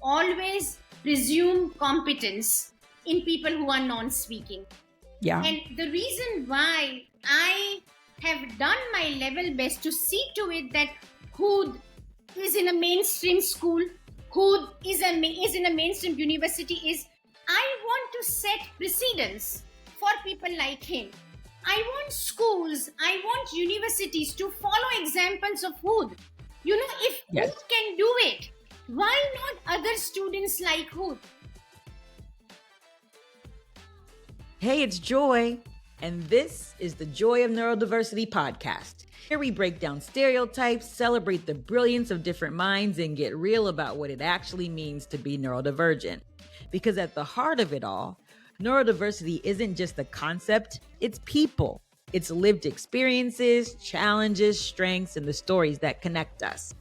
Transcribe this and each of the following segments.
always presume competence in people who are non-speaking. Yeah. And the reason why I have done my level best to see to it that who is in a mainstream school, who is in a mainstream university, is I want to set precedents for people like him. I want schools, I want universities to follow examples of Hood. If Yes. Hood can do it, why not other students like Hood? Hey, it's Joy, and this is the Joy of Neurodiversity podcast. Here we break down stereotypes, celebrate the brilliance of different minds, and get real about what it actually means to be neurodivergent. Because at the heart of it all, neurodiversity isn't just a concept, it's people. It's lived experiences, challenges, strengths, and the stories that connect us.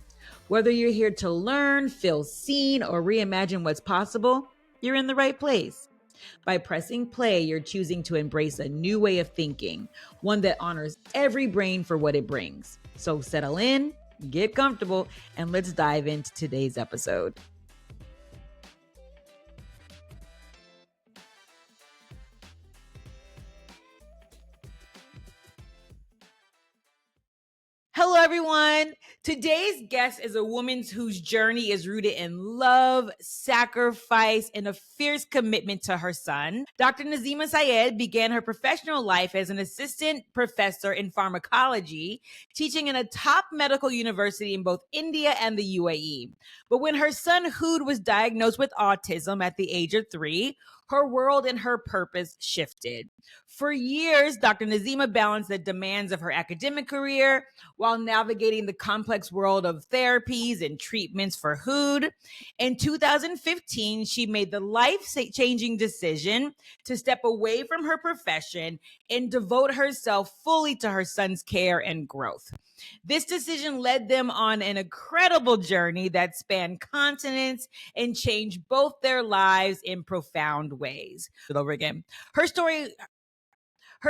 Whether you're here to learn, feel seen, or reimagine what's possible, you're in the right place. By pressing play, you're choosing to embrace a new way of thinking, one that honors every brain for what it brings. So settle in, get comfortable, and let's dive into today's episode. Hello, everyone. Today's guest is a woman whose journey is rooted in love, sacrifice, and a fierce commitment to her son. Dr. Nazima Saiyed began her professional life as an assistant professor in pharmacology, teaching in a top medical university in both India and the UAE. But when her son Hood was diagnosed with autism at the age of 3, her world and her purpose shifted. For years, Dr. Nazima balanced the demands of her academic career while navigating the complex world of therapies and treatments for Hood. In 2015, she made the life-changing decision to step away from her profession and devote herself fully to her son's care and growth. This decision led them on an incredible journey that spanned continents and changed both their lives in profound ways. Over again. Her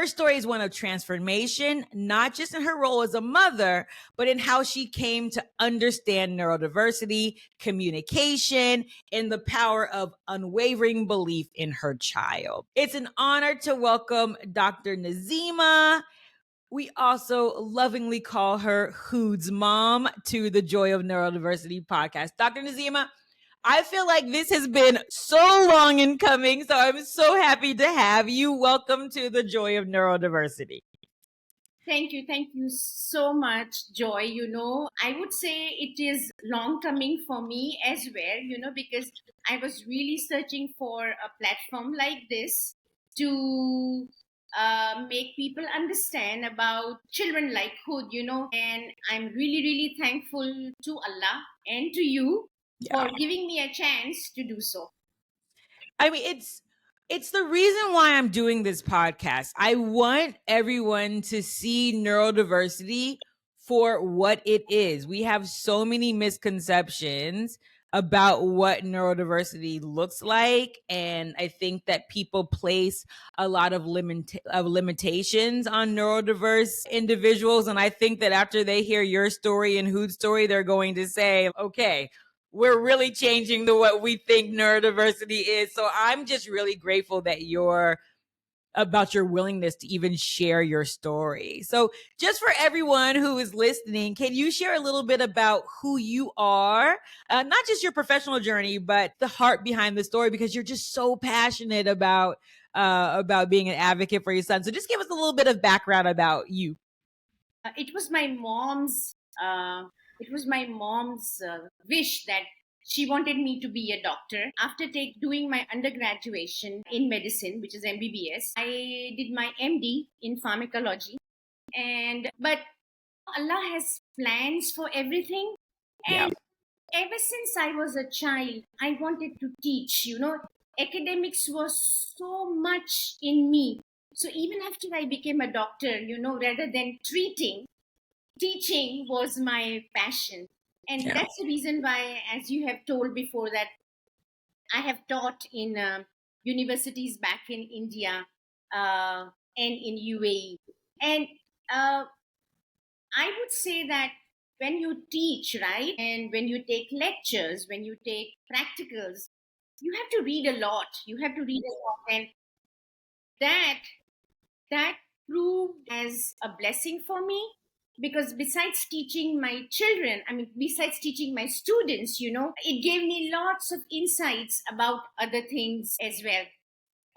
story is one of transformation, not just in her role as a mother, but in how she came to understand neurodiversity, communication, and the power of unwavering belief in her child. It's an honor to welcome Dr. Nazima. We also lovingly call her Hood's mom to the Joy of Neurodiversity podcast. Dr. Nazima, I feel like this has been so long in coming, so I'm so happy to have you. Welcome to the Joy of Neurodiversity. Thank you so much, Joy. I would say it is long coming for me as well, because I was really searching for a platform like this to make people understand about children like Hood, and I'm really, really thankful to Allah and to you for giving me a chance to do so. I mean, it's the reason why I'm doing this podcast. I want everyone to see neurodiversity for what it is. We have so many misconceptions about what neurodiversity looks like, and I think that people place a lot of limitations on neurodiverse individuals, and I think that after they hear your story and Hood's story, they're going to say, okay, we're really changing what we think neurodiversity is. So I'm just really grateful that about your willingness to even share your story. So just for everyone who is listening, can you share a little bit about who you are? Not just your professional journey, but the heart behind the story, because you're just so passionate about being an advocate for your son. So just give us a little bit of background about you. It was my mom's wish that she wanted me to be a doctor. After doing my undergraduate in medicine, which is MBBS, I did my MD in pharmacology. But Allah has plans for everything. And ever since I was a child, I wanted to teach. Academics was so much in me. So even after I became a doctor, rather than teaching was my passion. And that's the reason why, as you have told before, that I have taught in universities back in India and in UAE. And I would say that when you teach, right? And when you take lectures, when you take practicals, you have to read a lot. You have to read a lot. And that that proved as a blessing for me, because besides teaching my children, I mean, besides teaching my students, it gave me lots of insights about other things as well.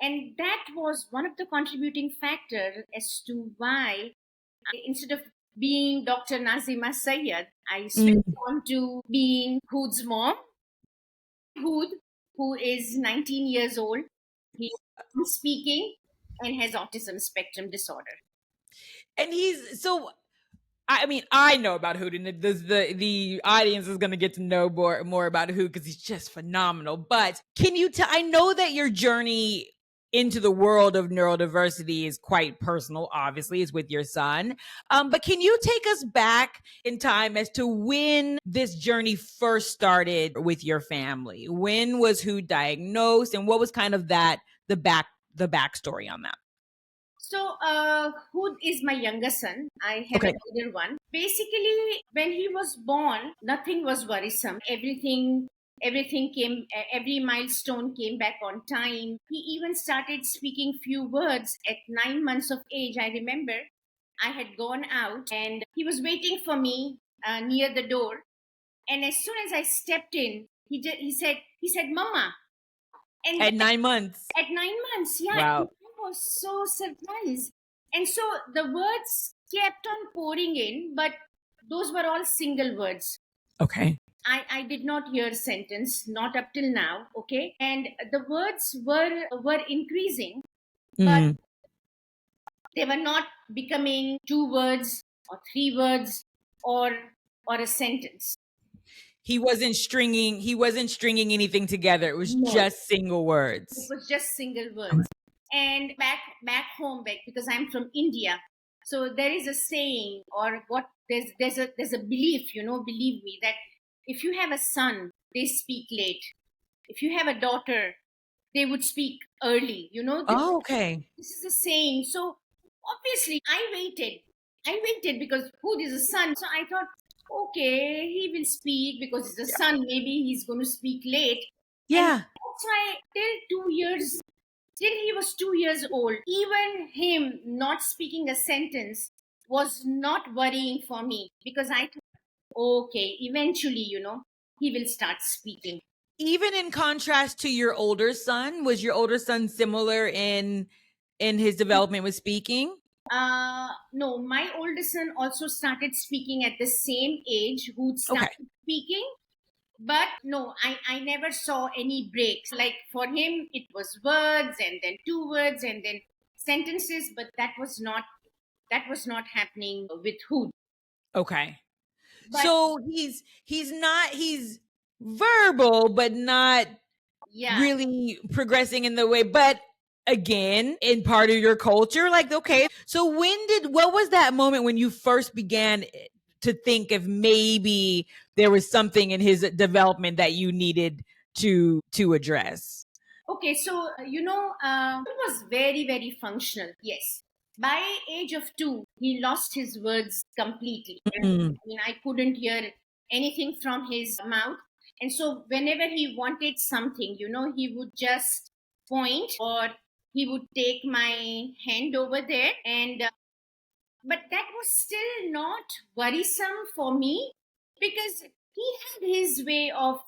And that was one of the contributing factors as to why, instead of being Dr. Nazima Sayyed, I switched on to being Hood's mom. Hood, who is 19 years old, he's speaking and has autism spectrum disorder. And he's so, I mean, I know about Hoot, and the audience is going to get to know more about Hoot because he's just phenomenal. But can you tell? I know that your journey into the world of neurodiversity is quite personal. Obviously, it's with your son. But can you take us back in time as to when this journey first started with your family? When was Hoot diagnosed, and what was kind of the backstory on that? So, Hood is my younger son. I have Okay. an older one. Basically, when he was born, nothing was worrisome. Everything came, every milestone came back on time. He even started speaking few words at 9 months of age. I remember I had gone out and he was waiting for me near the door. And as soon as I stepped in, he said, "Mama." And At 9 months. at 9 months, yeah, Wow. I was so surprised. And so the words kept on pouring in, but those were all single words. Okay. I did not hear sentence, not up till now, okay? And the words were increasing, but they were not becoming two words or three words or a sentence. He wasn't stringing anything together. It was No. just single It words. was just single words. And back home, because I'm from India, so there is a saying, or what there's a belief, believe me, that if you have a son, they speak late. If you have a daughter, they would speak early. Oh, okay. This is a saying. So obviously, I waited because who is a son? So I thought, okay, he will speak because he's a son. Maybe he's going to speak late. And Yeah. that's why till he was 2 years old, even him not speaking a sentence was not worrying for me, because I thought, okay, eventually, he will start speaking. Even in contrast to your older son, was your older son similar in his development with speaking? No, my oldest son also started speaking at the same age, who Okay. started speaking. But no, I never saw any breaks. Like for him, it was words and then two words and then sentences, but that was not happening with Hood. Okay. But So he's verbal, but not yeah, really progressing in the way. But again, in part of your culture, like, okay. So what was that moment when you first began to think if maybe there was something in his development that you needed to address? okay. So he was very very functional. Yes, by age of 2, he lost his words completely. Mm. I mean, I couldn't hear anything from his mouth. And so, whenever he wanted something, he would just point, or he would take my hand over there. And but that was still not worrisome for me, because he had his way of,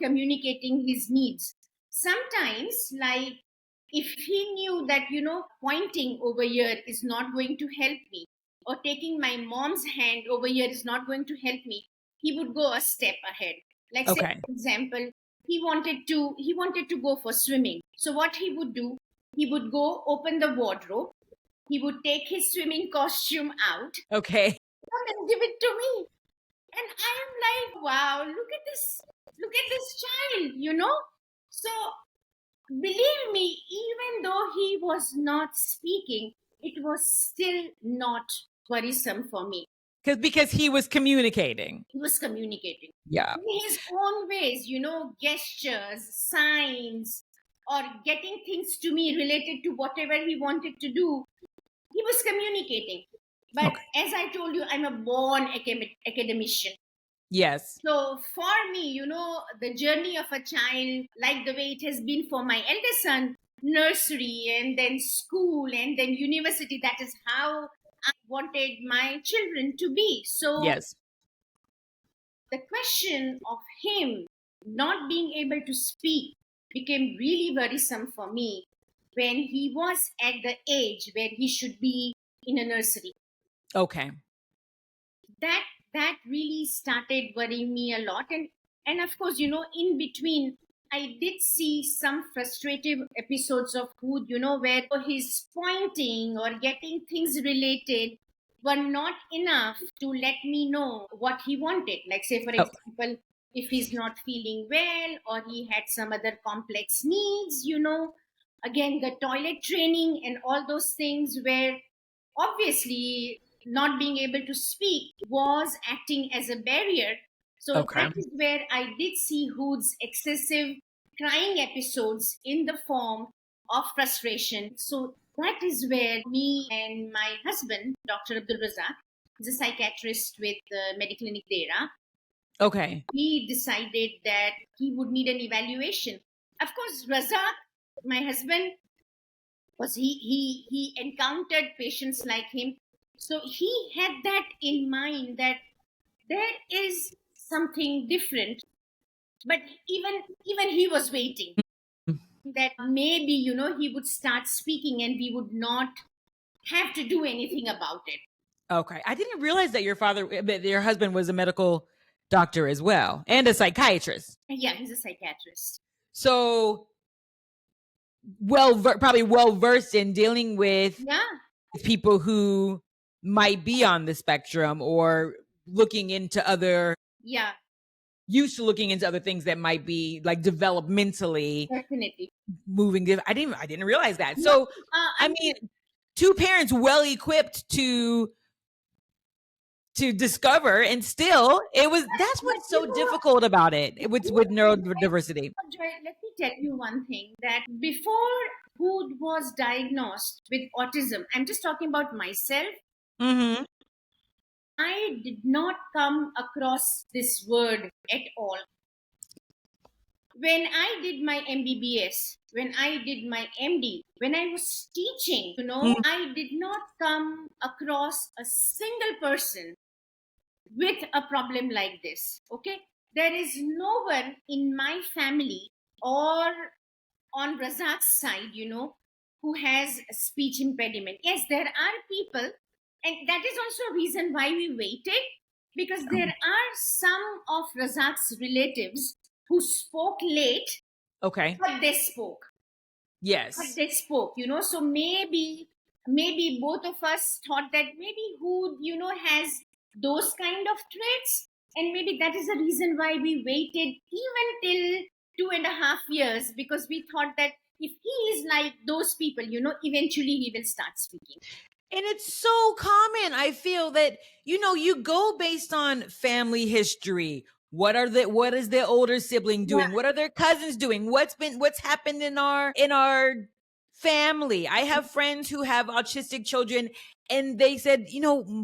communicating his needs. Sometimes, like, if he knew that, pointing over here is not going to help me, or taking my mom's hand over here is not going to help me, he would go a step ahead. Like, say, Okay. for example, he wanted to go for swimming. So what he would do, he would go open the wardrobe, he would take his swimming costume out, Okay. come and give it to me. And I am like, wow, look at this child. So believe me, even though he was not speaking, it was still not worrisome for me. Because he was communicating. He was communicating Yeah. in his own ways, gestures, signs, or getting things to me related to whatever he wanted to do. He was communicating. But Okay. as I told you, I'm a born academician. Yes. So for me, the journey of a child, like the way it has been for my eldest son, nursery and then school and then university, that is how I wanted my children to be. So Yes. the question of him not being able to speak became really worrisome for me when he was at the age where he should be in a nursery. Okay. That really started worrying me a lot. And of course, in between I did see some frustrative episodes of food, where his pointing or getting things related were not enough to let me know what he wanted. Like, say for Oh, example, if he's not feeling well or he had some other complex needs, again, the toilet training and all those things where obviously not being able to speak was acting as a barrier. So okay. that is where I did see Hood's excessive crying episodes in the form of frustration. So that is where me and my husband, Dr. Abdul Razak, is a psychiatrist with Medical Clinic Dera, Okay. we decided that he would need an evaluation. Of course, Razak, my husband, was he encountered patients like him, so he had that in mind that there is something different. But even he was waiting that maybe he would start speaking and we would not have to do anything about it. Okay. I didn't realize that your husband was a medical doctor as well and a psychiatrist. Yeah, he's a psychiatrist. So probably well versed in dealing with Yeah, people who might be on the spectrum or looking into other yeah, used to looking into other things that might be like developmentally definitely. moving. I didn't realize that. No, So I I mean, mean, two parents well equipped to discover, and still that's but what's so difficult about it with neurodiversity. Joy, let me tell you one thing that before Hood was diagnosed with autism, I'm just talking about myself, Mm-hmm. I did not come across this word at all. When I did my MBBS, when I did my MD, when I was teaching, I did not come across a single person with a problem like this. Okay. There is no one in my family or on Razak's side, who has a speech impediment. Yes, there are people, and that is also a reason why we waited, because there are some of Razak's relatives who spoke late, Okay. but they spoke. But Yes. they spoke, so maybe both of us thought that maybe who has those kind of traits, and maybe that is the reason why we waited even till 2.5 years, because we thought that if he is like those people, eventually he will start speaking. And it's so common. I feel that, you go based on family history. What is their older sibling Yeah, doing? What are their cousins doing? What's happened in our family? I have friends who have autistic children, and they said,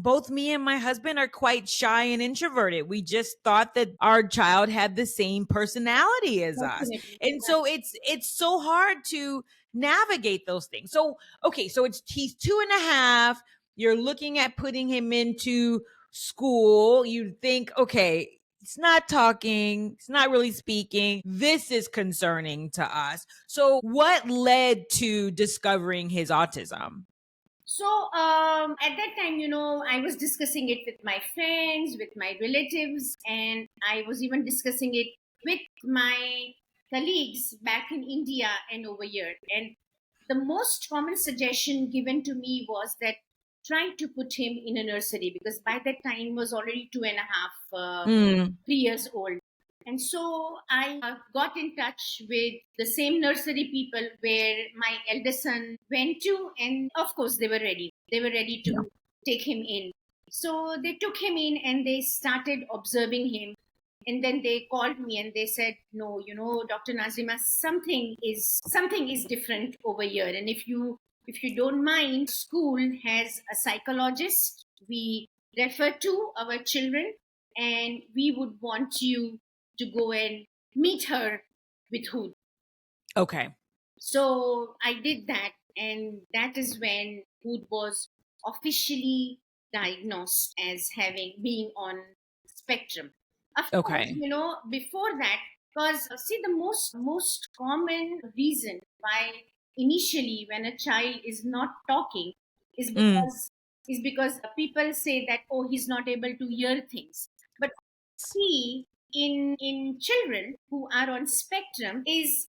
both me and my husband are quite shy and introverted. We just thought that our child had the same personality as us. definitely. And so it's so hard to navigate those things. So okay, so he's 2.5. You're looking at putting him into school. You think, okay, it's not talking, it's not really speaking. This is concerning to us. So what led to discovering his autism? So at that time, I was discussing it with my friends, with my relatives, and I was even discussing it with my colleagues back in India and over here. And the most common suggestion given to me was that try to put him in a nursery, because by that time he was already 2.5, Mm, 3 years old. And so I got in touch with the same nursery people where my eldest son went to, and of course they were ready. They were ready yeah. to take him in. So they took him in and they started observing him. And then they called me and they said, "No, Dr. Nazima, something is different over here. And if you don't mind, school has a psychologist we refer to our children, and we would want you to go and meet her with Hood. Okay. So I did that, and that is when Hood was officially diagnosed as having being on spectrum. Of course, Okay. before that, because see, the most common reason why initially when a child is not talking is Mm. because people say that, oh, he's not able to hear things. But see, in children who are on spectrum is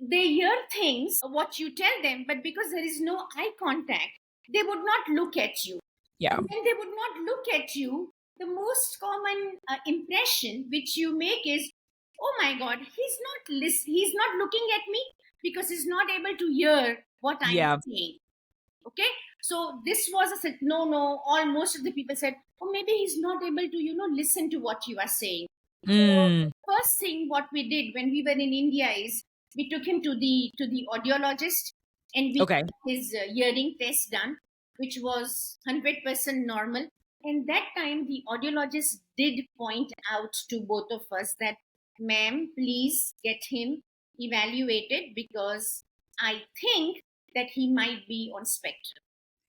they hear things what you tell them, but because there is no eye contact, they would not look at you. Yeah. And when they would not look at you, the most common impression which you make is, oh my god, he's not looking at me because he's not able to hear what I'm Yeah. saying. Okay, so this was no, all most of the people said, oh, maybe he's not able to listen to what you are saying. So Mm. first thing what we did when we were in India is we took him to the audiologist, and we Okay. got his hearing test done, which was 100% normal. And that time the audiologist did point out to both of us that, ma'am, please get him evaluated because I think that he might be on spectrum.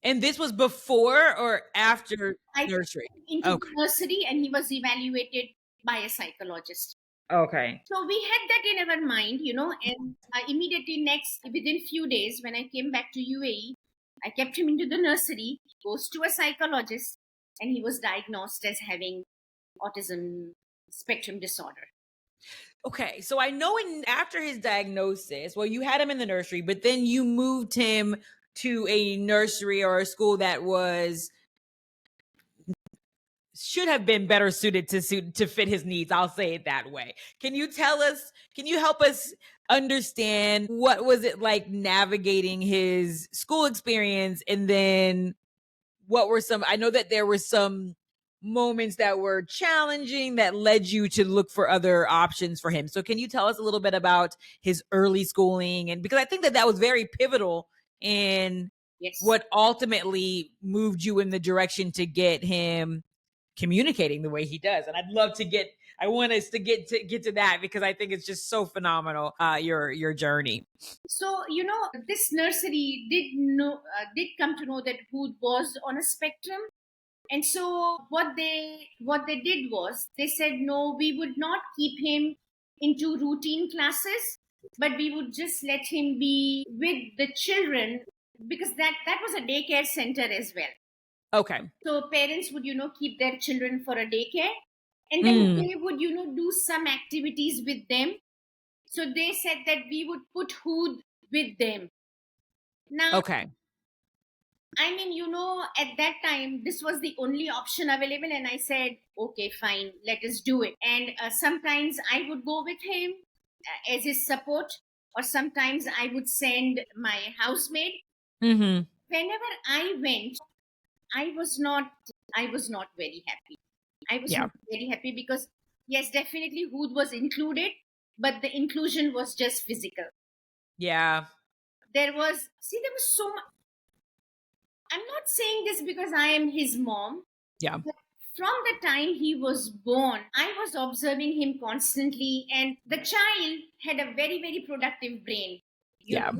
And this was before or after I took nursery? him into the Okay. nursery and he was evaluated by a psychologist. Okay. So we had that in our mind, and immediately next, within few days, when I came back to UAE, I kept him into the nursery, goes to a psychologist, and he was diagnosed as having autism spectrum disorder. Okay. So I know after his diagnosis, well, you had him in the nursery, but then you moved him to a nursery or a school that should have been better suited to fit his needs. I'll say it that way. Can you help us understand what was it like navigating his school experience, and then what were I know that there were some moments that were challenging that led you to look for other options for him. So can you tell us a little bit about his early schooling? And because I think that was very pivotal in Yes. what ultimately moved you in the direction to get him communicating the way he does. And I want us to get to that because I think it's just so phenomenal, your journey. So this nursery did come to know that Hood was on a spectrum. And so what they did was they said, no, we would not keep him into routine classes, but we would just let him be with the children, because that was a daycare center as well. Okay. So parents would keep their children for a daycare, and then Mm. they would do some activities with them. So they said that we would put Hood with them. Now, Okay. I mean, at that time, this was the only option available, and I said, okay, fine, let us do it. And sometimes I would go with him as his support, or sometimes I would send my housemaid. Mm-hmm. Whenever I went, I was not, I was not very happy. I was Yeah. not very happy because, yes, definitely Hood was included, but the inclusion was just physical. Yeah. There was so much. I'm not saying this because I am his mom. Yeah. From the time he was born, I was observing him constantly, and the child had a very, very productive brain, Yeah.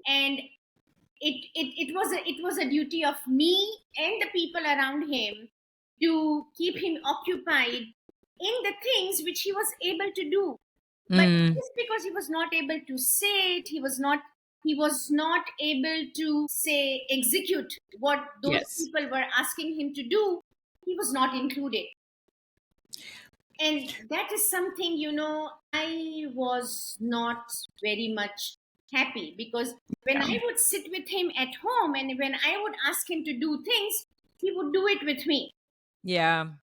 and it was a duty of me and the people around him to keep him occupied in the things which he was able to do. But Mm. just because he was not able to say it, he was not able to say execute what those Yes. people were asking him to do. He was not included, and that is something I was not very much happy, because when Yeah. I would sit with him at home and when I would ask him to do things, he would do it with me. Yeah.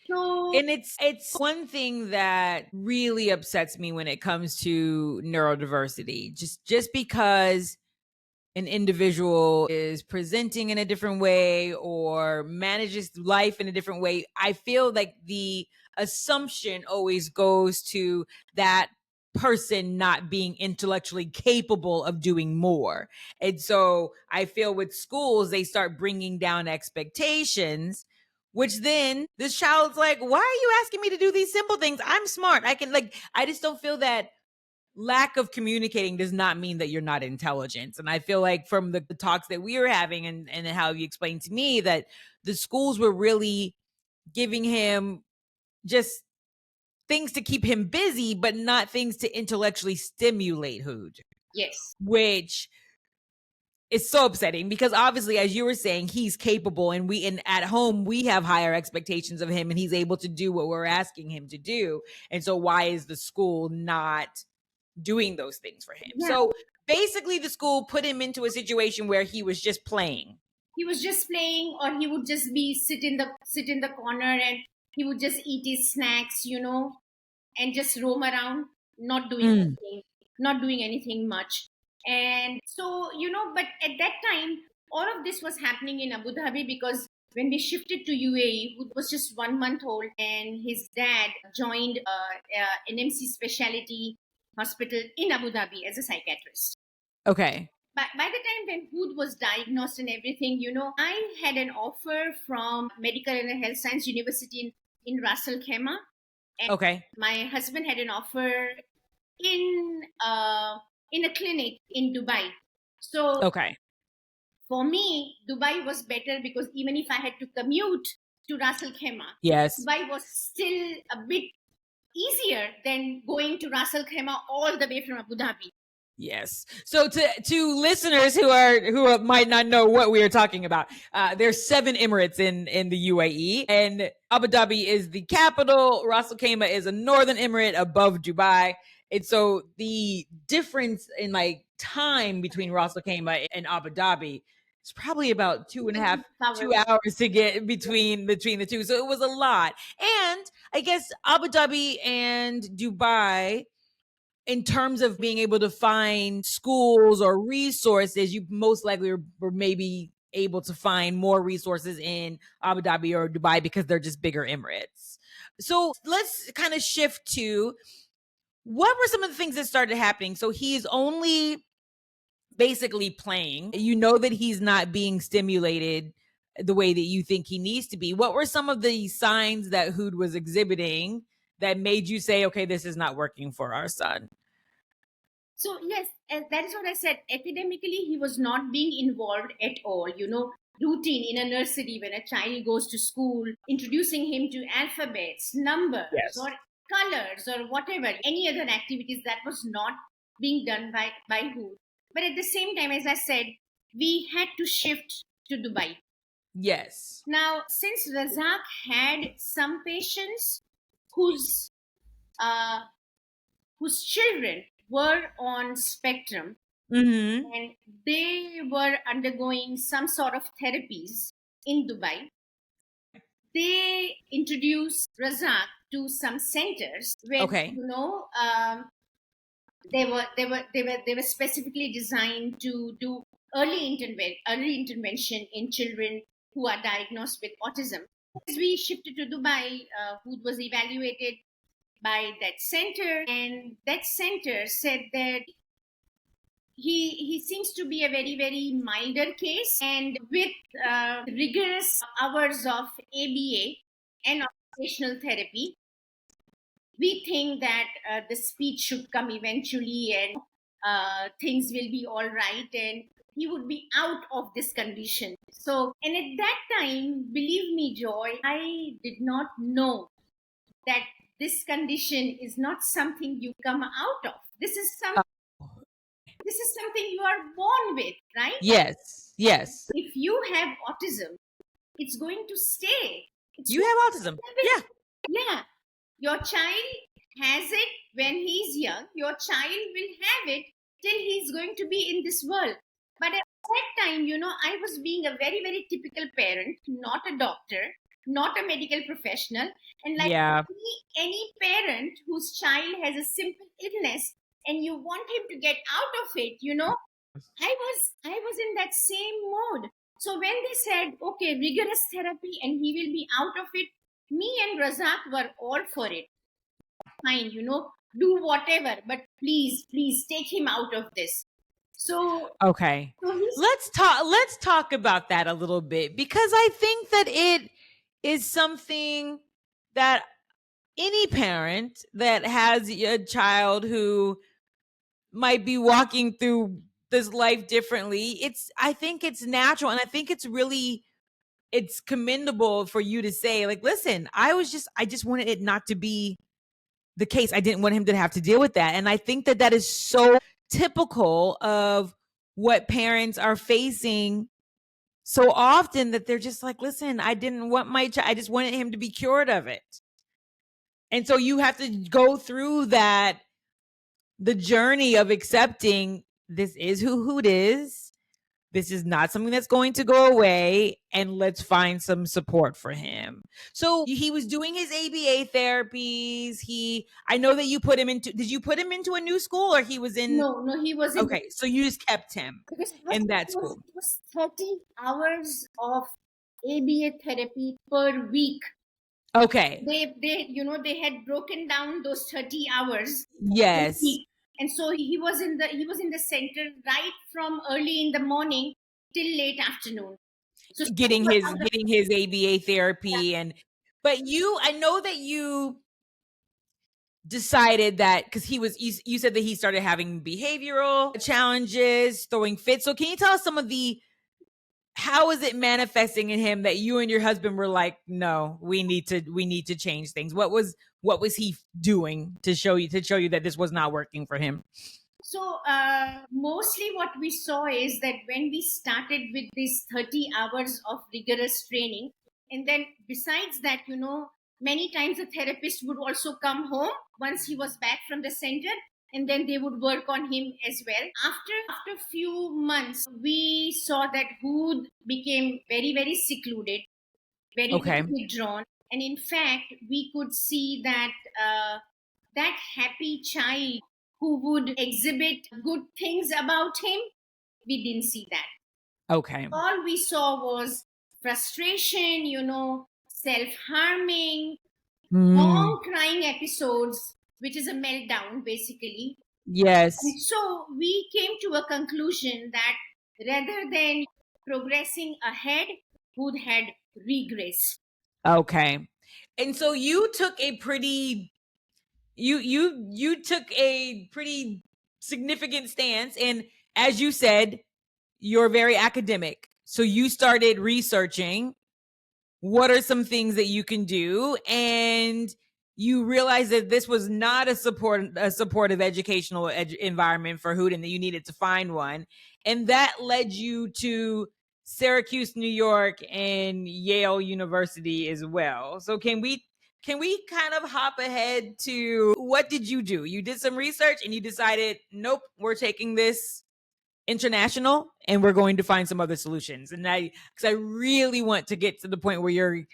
So And it's one thing that really upsets me when it comes to neurodiversity. Just because an individual is presenting in a different way or manages life in a different way, I feel like the assumption always goes to that person not being intellectually capable of doing more. And so I feel with schools, they start bringing down expectations, which then this child's like, why are you asking me to do these simple things? I'm smart. I can, like, I just don't feel that lack of communicating does not mean that you're not intelligent. And I feel like from the talks that we were having and how you explained to me that the schools were really giving him just things to keep him busy, but not things to intellectually stimulate Hood. Yes. Which is so upsetting because obviously, as you were saying, he's capable and at home we have higher expectations of him and he's able to do what we're asking him to do. And so why is the school not doing those things for him? Yeah. So basically the school put him into a situation where he was just playing. He was just playing, or he would just be sit in the corner and he would just eat his snacks, and just roam around, not doing anything much. And so, but at that time, all of this was happening in Abu Dhabi because when we shifted to UAE, Wood was just 1 month old, and his dad joined an MC specialty hospital in Abu Dhabi as a psychiatrist. Okay. By the time when Hood was diagnosed and everything, I had an offer from Medical and Health Science University in Ras Al Khaimah. And Okay. my husband had an offer in a clinic in Dubai. So Okay. for me, Dubai was better because even if I had to commute to Ras Al Khaimah, Yes. Dubai was still a bit easier than going to Ras Al Khaimah all the way from Abu Dhabi. Yes. So to listeners who might not know what we are talking about, there's 7 Emirates in the UAE, and Abu Dhabi is the capital. Ras Al Khaimah is a northern emirate above Dubai. And so the difference in like time between Ras Al Khaimah and Abu Dhabi is probably about 2.5 2 hours to get between the two. So it was a lot. And I guess Abu Dhabi and Dubai, in terms of being able to find schools or resources, you most likely were maybe able to find more resources in Abu Dhabi or Dubai because they're just bigger Emirates. So let's kind of shift to what were some of the things that started happening. So he's only basically playing. You know that he's not being stimulated the way that you think he needs to be. What were some of the signs that Hood was exhibiting that made you say, okay, this is not working for our son? So yes, that is what I said. Academically, he was not being involved at all. Routine in a nursery when a child goes to school, introducing him to alphabets, numbers, Yes. or colors, or whatever, any other activities, that was not being done by Hood. But at the same time, as I said, we had to shift to Dubai. Yes. Now, since Razak had some patients whose children were on spectrum, and they were undergoing some sort of therapies in Dubai, they introduced Razak to some centers where they were specifically designed to do early intervention in children who are diagnosed with autism. As we shifted to Dubai, Hood was evaluated by that center, and that center said that he seems to be a very, very milder case, and with rigorous hours of ABA and occupational therapy, we think that the speech should come eventually, and things will be all right, and he would be out of this condition. So, and at that time, believe me, Joy, I did not know that this condition is not something you come out of. This is something you are born with, right? Yes. If you have autism, it's going to stay. You have autism. Yeah. Your child has it when he's young. Your child will have it till he's going to be in this world. But at that time, I was being a very, very typical parent, not a doctor, not a medical professional. And like any parent whose child has a simple illness and you want him to get out of it, I was in that same mode. So when they said, okay, rigorous therapy and he will be out of it, me and Razak were all for it. Fine, do whatever, but please take him out of this. So, Okay. so he's Let's talk about that a little bit, because I think that it is something that any parent that has a child who might be walking through this life differently, I think it's natural, and I think it's commendable for you to say, like, listen, I just wanted it not to be the case. I didn't want him to have to deal with that. And I think that that is so typical of what parents are facing so often, that they're just like, listen, I didn't want my child, I just wanted him to be cured of it. And so you have to go through the journey of accepting this is who it is. This is not something that's going to go away, and let's find some support for him. So he was doing his ABA therapies. I know that did you put him into a new school, or he was in? no, he was in, Okay, so you just kept him because in that school. it was 30 hours of ABA therapy per week. Okay. They had broken down those 30 hours per Yes. week. And so he was in the center right from early in the morning till late afternoon. So Getting his ABA therapy. But I know that you decided that, because you said that he started having behavioral challenges, throwing fits. So can you tell us how is it manifesting in him that you and your husband were like, no, we need to change things? What was he doing to show you that this was not working for him? So mostly what we saw is that when we started with these 30 hours of rigorous training, and then besides that, many times the therapist would also come home once he was back from the center, and then they would work on him as well. After a few months, we saw that Hood became very, very secluded, very, Okay. very withdrawn. And in fact, we could see that that happy child who would exhibit good things about him, we didn't see that. Okay. All we saw was frustration, self-harming, long crying episodes, which is a meltdown basically. Yes. And so we came to a conclusion that rather than progressing ahead, Hood had regressed. Okay. And so you took a pretty significant stance, and as you said, you're very academic. So you started researching what are some things that you can do, and you realized that this was not a supportive educational environment for Hood, and that you needed to find one. And that led you to Syracuse, New York, and Yale University as well. So can we kind of hop ahead to, what did you do? You did some research and you decided, nope, we're taking this international and we're going to find some other solutions. And because I really want to get to the point where you're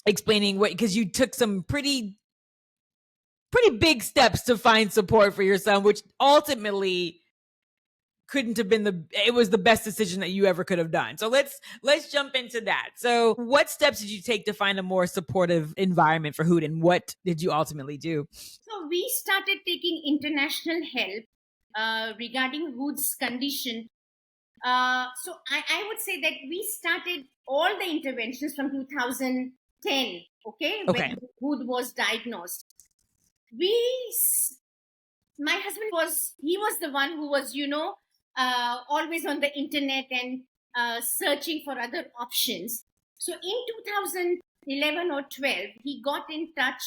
explaining because you took some pretty big steps to find support for your son, which ultimately couldn't have been it was the best decision that you ever could have done. So let's jump into that. So what steps did you take to find a more supportive environment for Hood, and what did you ultimately do? So we started taking international help regarding Hood's condition. So I would say that we started all the interventions from 2010, Okay. when Hood was diagnosed. My husband was the one who was, always on the internet and searching for other options. So in 2011 or 12, he got in touch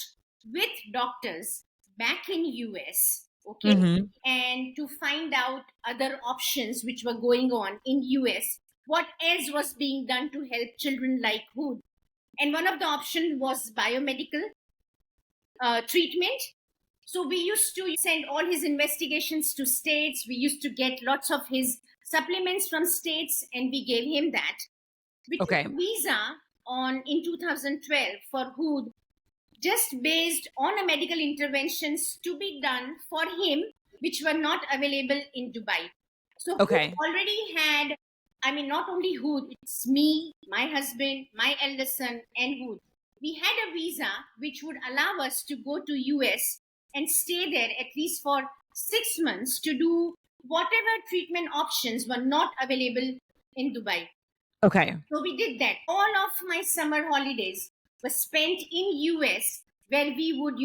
with doctors back in US, and to find out other options which were going on in US, what else was being done to help children like Hood. And one of the options was biomedical treatment. So we used to send all his investigations to states. We used to get lots of his supplements from states, and we gave him that. We took a visa in 2012 for Hood, just based on a medical interventions to be done for him, which were not available in Dubai. So Hood already had, not only Hood, it's me, my husband, my eldest son, and Hood. We had a visa which would allow us to go to US and stay there at least for 6 months to do whatever treatment options were not available in Dubai. Okay. So we did that. All of my summer holidays were spent in US, where we would,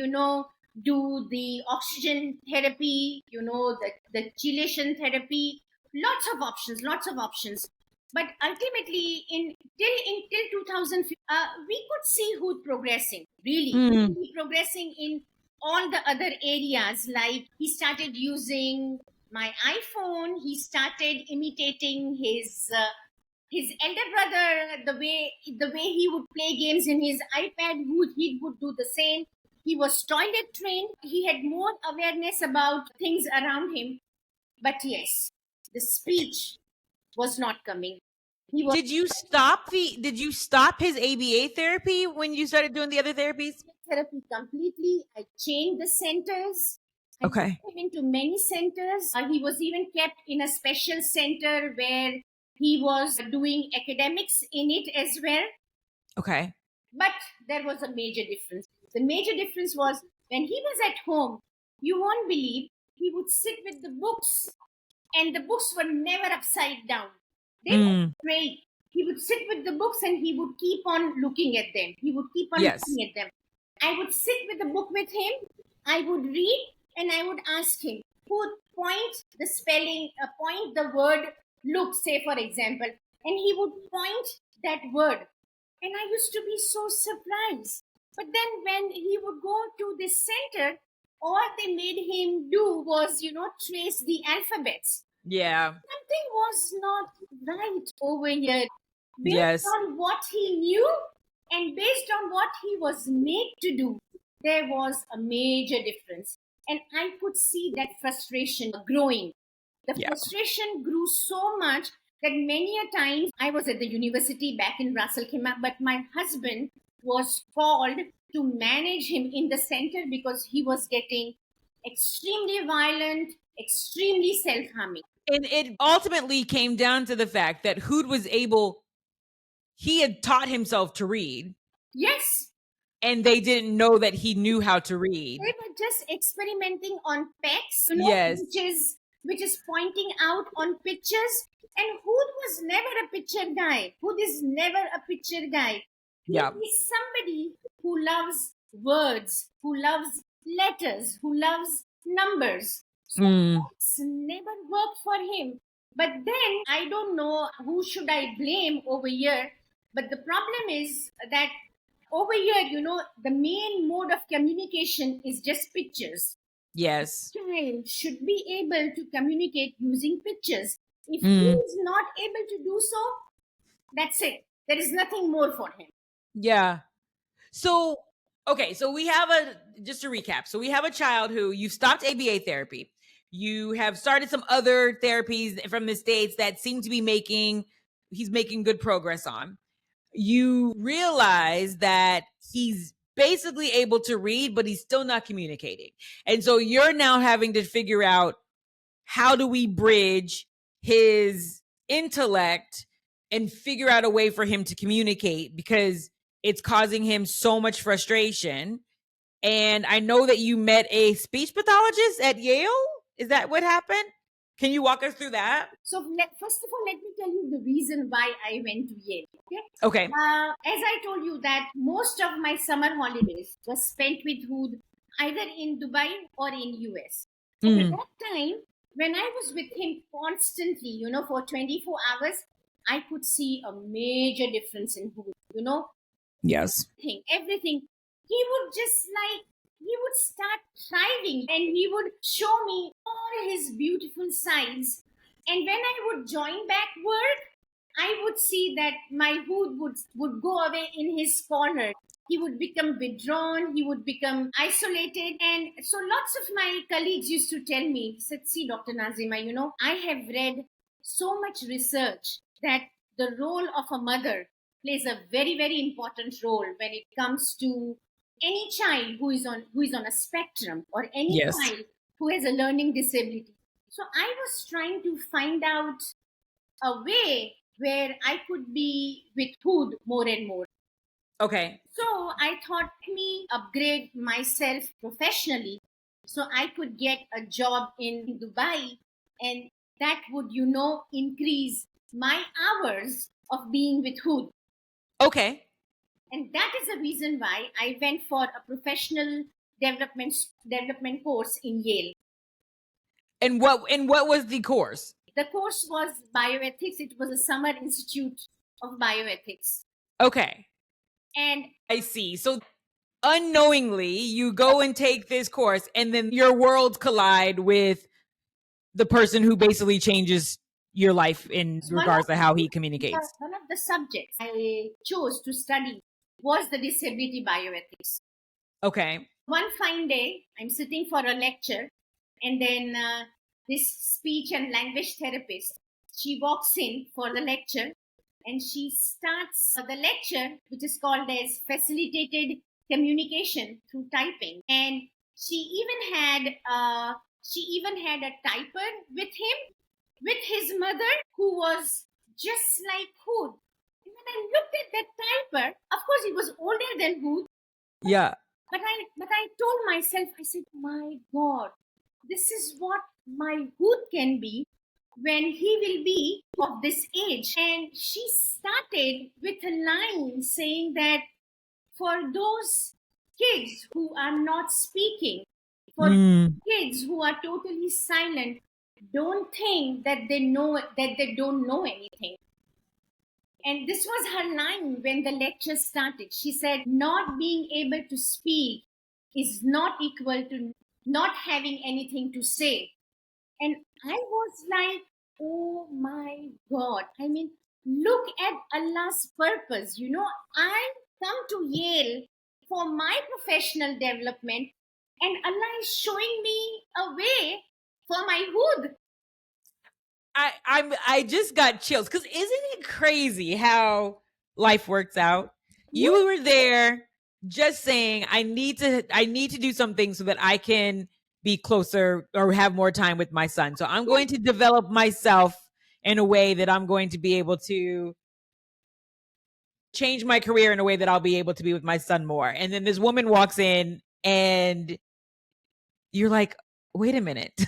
do the oxygen therapy, the chelation therapy, lots of options. But ultimately, till 2015, we could see who's progressing, really progressing in all the other areas. Like he started using my iPhone, he started imitating his elder brother, the way he would play games in his iPad, he would do the same. He was toilet trained. He had more awareness about things around him. But yes, the speech was not coming. He was Did you stop his ABA therapy when you started doing the other therapies? therapy completely. I changed the centers. I took Okay. him into many centers. He was even kept in a special center where he was doing academics in it as well. Okay. But there was a major difference. The major difference was when he was at home, you won't believe, he would sit with the books, and the books were never upside down. They were straight. He would sit with the books and he would keep on looking at them. He would keep on Yes. looking at them. I would sit with the book with him. I would read and I would ask him, who point the spelling, point the word look, say for example, and he would point that word. And I used to be so surprised. But then when he would go to this center, all they made him do was, trace the alphabets. Yeah. Something was not right over here. Based Yes. on what he knew and based on what he was made to do, there was a major difference. And I could see that frustration growing. The Yeah. frustration grew so much that many a times I was at the university back in Ras Al Khaimah, but my husband was called to manage him in the center because he was getting extremely violent, extremely self-harming. And it ultimately came down to the fact that Hood was he had taught himself to read, Yes, and they didn't know that he knew how to read. they were just experimenting on PECs, Yes. which is pointing out on pictures. And Hood was never a picture guy. Hood is never a picture guy. Yeah. He's somebody who loves words, who loves letters, who loves numbers. So it's never worked for him. But then I don't know who should I blame over here. But the problem is that over here, the main mode of communication is just pictures. Yes. Child should be able to communicate using pictures. If he is not able to do so, that's it. There is nothing more for him. Yeah. So, okay, so just to recap. So we have a child who you stopped ABA therapy. You have started some other therapies from the States that seem to be he's making good progress on. You realize that he's basically able to read, but he's still not communicating. And so you're now having to figure out, how do we bridge his intellect and figure out a way for him to communicate, because it's causing him so much frustration. And I know that you met a speech pathologist at Yale. Is that what happened? Can you walk us through that? So, first of all, let me tell you the reason why I went to Yale. Okay. As I told you that most of my summer holidays were spent with Hood either in Dubai or in US. And at that time, when I was with him constantly, for 24 hours, I could see a major difference in Hood. Yes. Everything. He would start thriving and he would show me all his beautiful sides. And when I would join back work, I would see that my Hood would go away in his corner. He would become withdrawn, he would become isolated. And so lots of my colleagues used to tell me, said, see, Dr. Nazima, I have read so much research that the role of a mother plays a very, very important role when it comes to any child who is on a spectrum, or any child who has a learning disability. So I was trying to find out a way where I could be with Hood more and more. Okay. So I thought, let me upgrade myself professionally so I could get a job in Dubai, and that would, increase my hours of being with Hood. Okay. And that is the reason why I went for a professional development course in Yale. And what was the course? The course was bioethics. It was a summer institute of bioethics. Okay. And I see. So unknowingly, you go and take this course, and then your worlds collide with the person who basically changes your life in regards to how he communicates. one of the subjects I chose to study was the disability bioethics. Okay. One fine day, I'm sitting for a lecture, and then this speech and language therapist, she walks in for the lecture, and she starts the lecture, which is called as facilitated communication through typing. And she even had a typer with him, with his mother, who was just like Hood. And when I looked at that typer, of course, he was older than Hood. Yeah. But I told myself, I said, my God, this is what my Hood can be when he will be of this age. And she started with a line saying that for those kids who are not speaking, for kids who are totally silent, don't think that they don't know anything. And this was her line when the lecture started. She said, not being able to speak is not equal to not having anything to say. And I was like, oh my God. I mean, look at Allah's purpose. I come to Yale for my professional development, and Allah is showing me a way for my Hood. I just got chills, because isn't it crazy how life works out? You were there just saying, I need to do something so that I can be closer or have more time with my son. So I'm going to develop myself in a way that I'm going to be able to change my career in a way that I'll be able to be with my son more. And then this woman walks in, and you're like, wait a minute.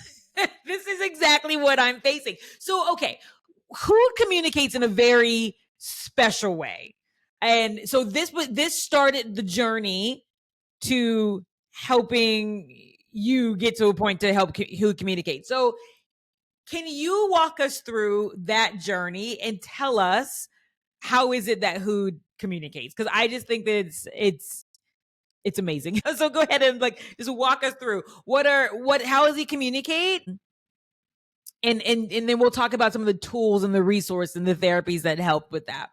This is exactly what I'm facing. So, okay, who communicates in a very special way? And so this started the journey to helping you get to a point to help who communicate. So, can you walk us through that journey and tell us how is it that who communicates? Because I just think that it's amazing. So go ahead and just walk us through how does he communicate? And then we'll talk about some of the tools and the resources and the therapies that help with that.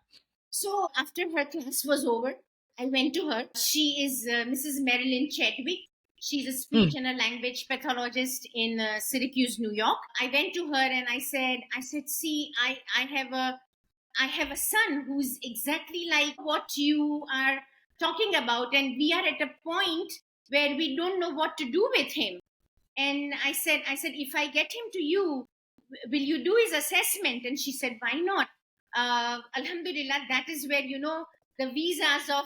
So after her class was over, I went to her. She is Mrs. Marilyn Chadwick. She's a speech and a language pathologist in Syracuse, New York. I went to her and I said, see, I have a son who's exactly like what you are talking about, and we are at a point where we don't know what to do with him. And I said, if I get him to you, will you do his assessment? And she said, why not? Alhamdulillah, that is where, the visas of,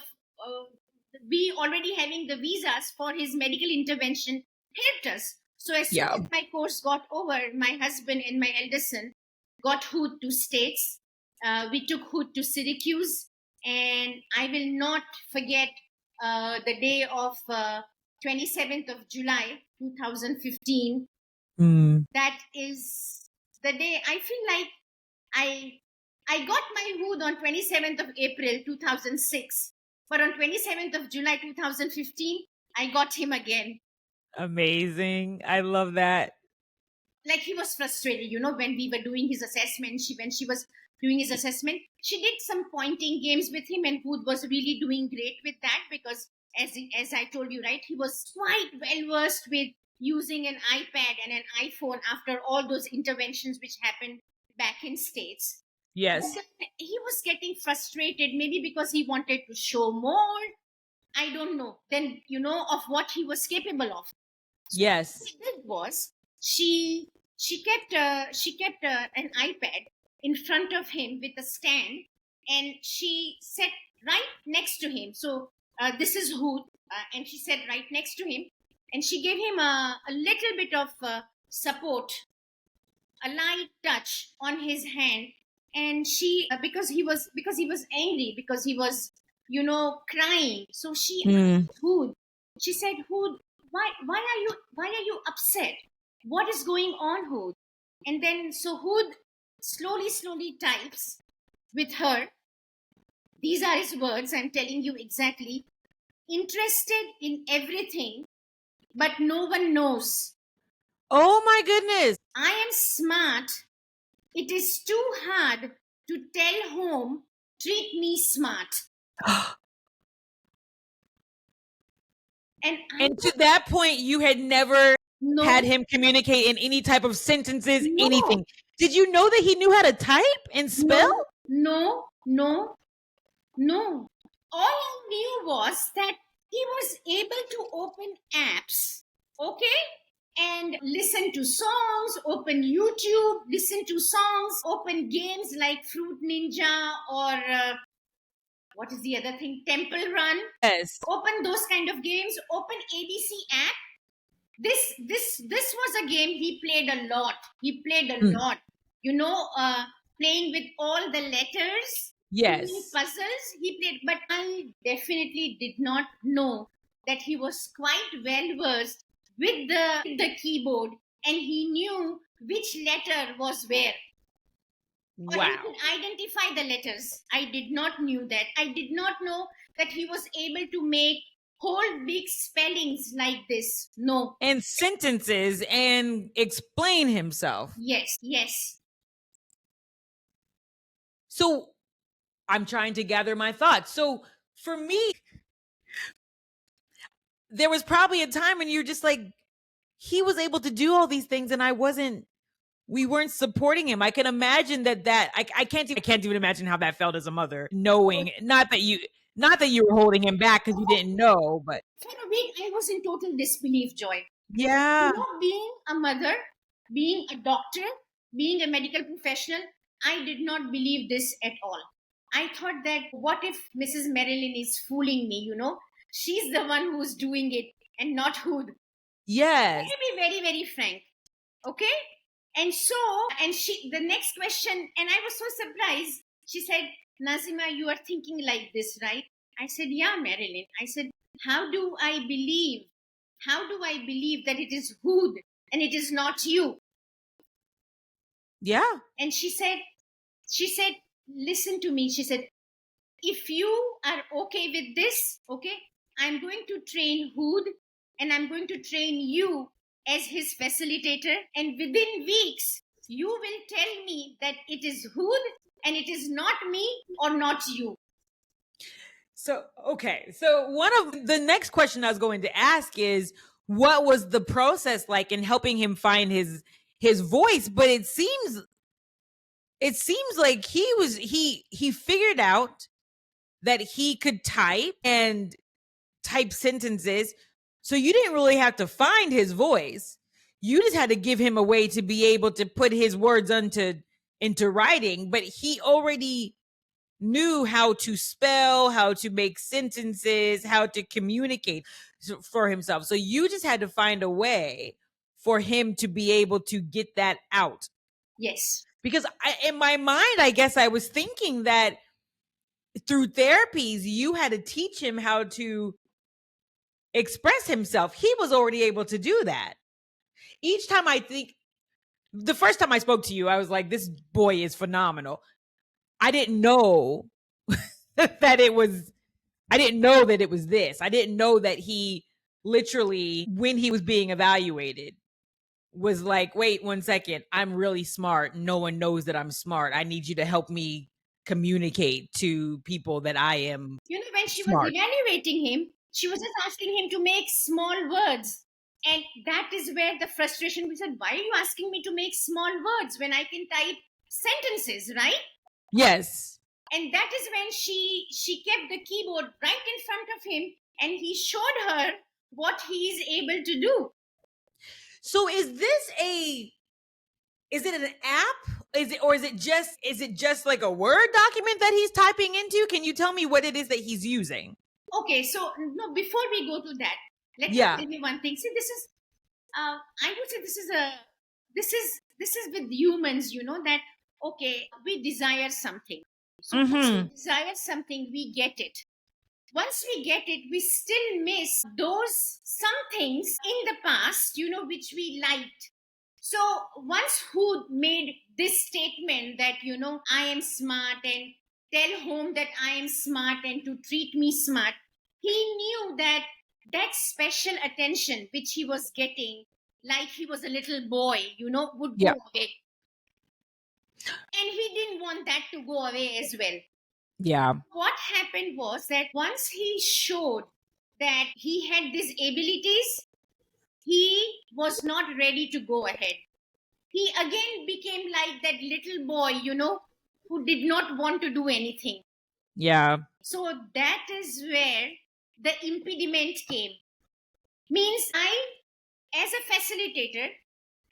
we already having the visas for his medical intervention helped us. So as soon as my course got over, my husband and my eldest son got Hood to States. We took Hood to Syracuse, and I will not forget the day of 27th of July 2015. That is the day I feel like I got my Hood on 27th of April 2006, but on 27th of July 2015 I got him again. Amazing. I love that. Like, he was frustrated, when we were doing his assessment. When she was doing his assessment, she did some pointing games with him, and Hood was really doing great with that, because as I told you, right, he was quite well versed with using an iPad and an iPhone after all those interventions which happened back in States. Yes. But he was getting frustrated, maybe because he wanted to show more, I don't know, then of what he was capable of. So yes. what she did was, she kept an iPad in front of him with a stand, and she sat right next to him. So this is Hood, and she sat right next to him, and she gave him a little bit of support, a light touch on his hand. And she because he was angry, because he was crying, so she asked Hood. She said, Hood, why are you upset? What is going on, Hood? And then so Hood slowly types with her. These are his words, I'm telling you exactly. Interested in everything, but no one knows. Oh my goodness. I am smart. It is too hard to tell home, treat me smart. And to that point, you had never had him communicate in any type of sentences, anything. Did you know that he knew how to type and spell? No. All I knew was that he was able to open apps, okay? And listen to songs, open YouTube, listen to songs, open games like Fruit Ninja or what is the other thing? Temple Run. Yes. Open those kind of games, open ABC app. This was a game he played a lot. Playing with all the letters. Yes. Puzzles he played, but I definitely did not know that he was quite well versed with the keyboard, and he knew which letter was where. Wow. Or he could identify the letters. I did not knew that. I did not know that he was able to make whole big spellings like this. No. And sentences and explain himself. Yes. So I'm trying to gather my thoughts. So for me, there was probably a time when you're just like, he was able to do all these things and we weren't supporting him. I can imagine I can't even imagine how that felt as a mother, knowing not that you were holding him back because you didn't know, but for a week I was in total disbelief, Joy. Yeah. Being a mother, being a doctor, being a medical professional, I did not believe this at all. I thought that what if Mrs. Marilyn is fooling me, She's the one who's doing it and not Hood. Yes. Let me be very, very frank. Okay? And the next question, and I was so surprised. She said, Nazima, you are thinking like this, right? I said, yeah, Marilyn. I said, how do I believe that it is Hood and it is not you? Yeah. And she said, listen to me. She said, if you are okay with this, okay, I'm going to train Hood and I'm going to train you as his facilitator. And within weeks, you will tell me that it is Hood and it is not me or not you. So, okay. So one of the next question I was going to ask is, what was the process like in helping him find his voice? But it seems like he figured out that he could type sentences. So you didn't really have to find his voice. You just had to give him a way to be able to put his words into writing, but he already knew how to spell, how to make sentences, how to communicate for himself. So you just had to find a way for him to be able to get that out. Yes. Because in my mind, I guess I was thinking that through therapies, you had to teach him how to express himself. He was already able to do that. Each time the first time I spoke to you, I was like, this boy is phenomenal. I didn't know that it was this. I didn't know that he literally, when he was being evaluated, was like, wait 1 second, I'm really smart. No one knows that I'm smart. I need you to help me communicate to people that I am when she smart. was evaluating him, she was just asking him to make small words. And that is where the frustration, we said, why are you asking me to make small words when I can type sentences, right? Yes. And that is when she kept the keyboard right in front of him and he showed her what he is able to do. So is it an app? Is it just like a Word document that he's typing into? Can you tell me what it is that he's using? Okay, so no, before we go to that, Let me tell you one thing. See, this is I would say this is with humans, that okay, we desire something. So once we desire something, we get it. Once we get it, we still miss those some things in the past, which we liked. So once who made this statement that, I am smart, and tell home that I am smart and to treat me smart, he knew that that special attention which he was getting, like he was a little boy, would go away. And he didn't want that to go away as well. Yeah. What happened was that once he showed that he had these abilities, he was not ready to go ahead. He again became like that little boy, who did not want to do anything. Yeah. So that is where the impediment came. Means I, as a facilitator,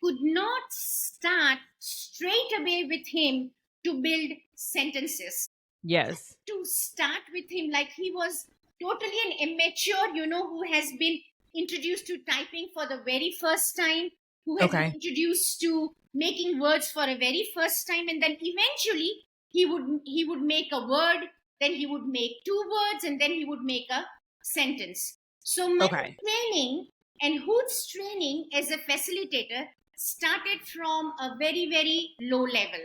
could not start straight away with him to build sentences. Yes. To start with him like he was totally an immature, who has been introduced to typing for the very first time, who has been introduced to making words for a very first time, and then eventually he would make a word, then he would make two words, and then he would make a sentence. So my training and Hood's training as a facilitator started from a very, very low level.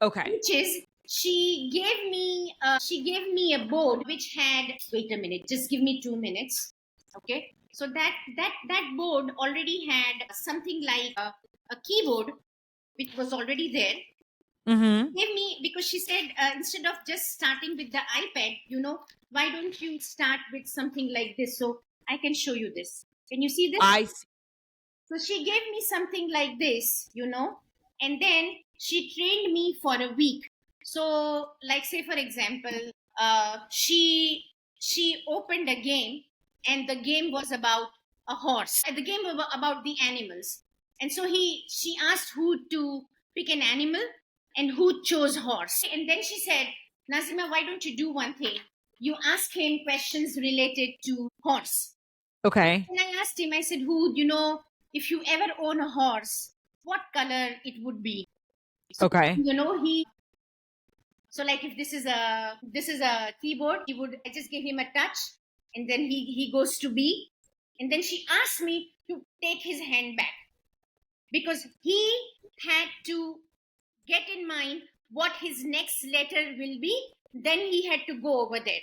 Which is she gave me a board which had, wait a minute, just give me 2 minutes. Okay. So that board already had something like a keyboard which was already there. Gave me, because she said instead of just starting with the iPad, why don't you start with something like this? So I can show you this. Can you see this? I see. So she gave me something like this, and then she trained me for a week. So, like, say for example, she opened a game, and the game was about a horse. The game was about the animals, and so she asked who to pick an animal, and who chose horse. And then she said, Nazima, why don't you do one thing? You ask him questions related to horse. Okay. And I asked him, I said, who, if you ever own a horse, what color it would be? So, so like if this is a keyboard, I just give him a touch, and then he goes to B. And then she asked me to take his hand back, because he had to get in mind what his next letter will be. Then he had to go over there.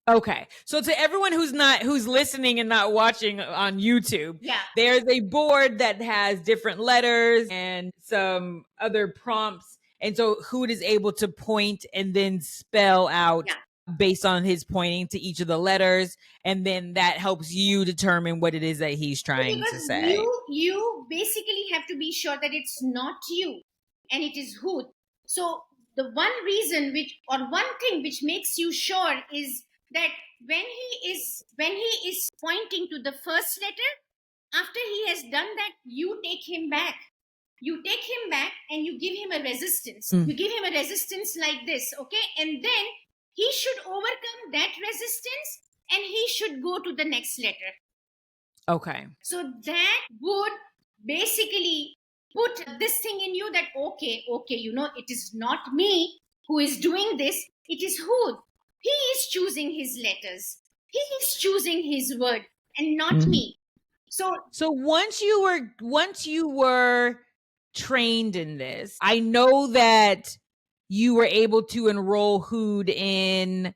Okay. So to everyone who's listening and not watching on YouTube, there's a board that has different letters and some other prompts. And so Hood is able to point and then spell out based on his pointing to each of the letters. And then that helps you determine what it is that he's trying to say. You basically have to be sure that it's not you and it is Hood. So the one reason one thing which makes you sure is that when he is pointing to the first letter, after he has done that, you take him back. You take him back and you give him a resistance. You give him a resistance like this, okay? And then he should overcome that resistance and he should go to the next letter. Okay. So that would basically put this thing in you that, okay, it is not me who is doing this, it is Hood. He is choosing his letters. He is choosing his word and not me. So once you were trained in this, I know that you were able to enroll Hood in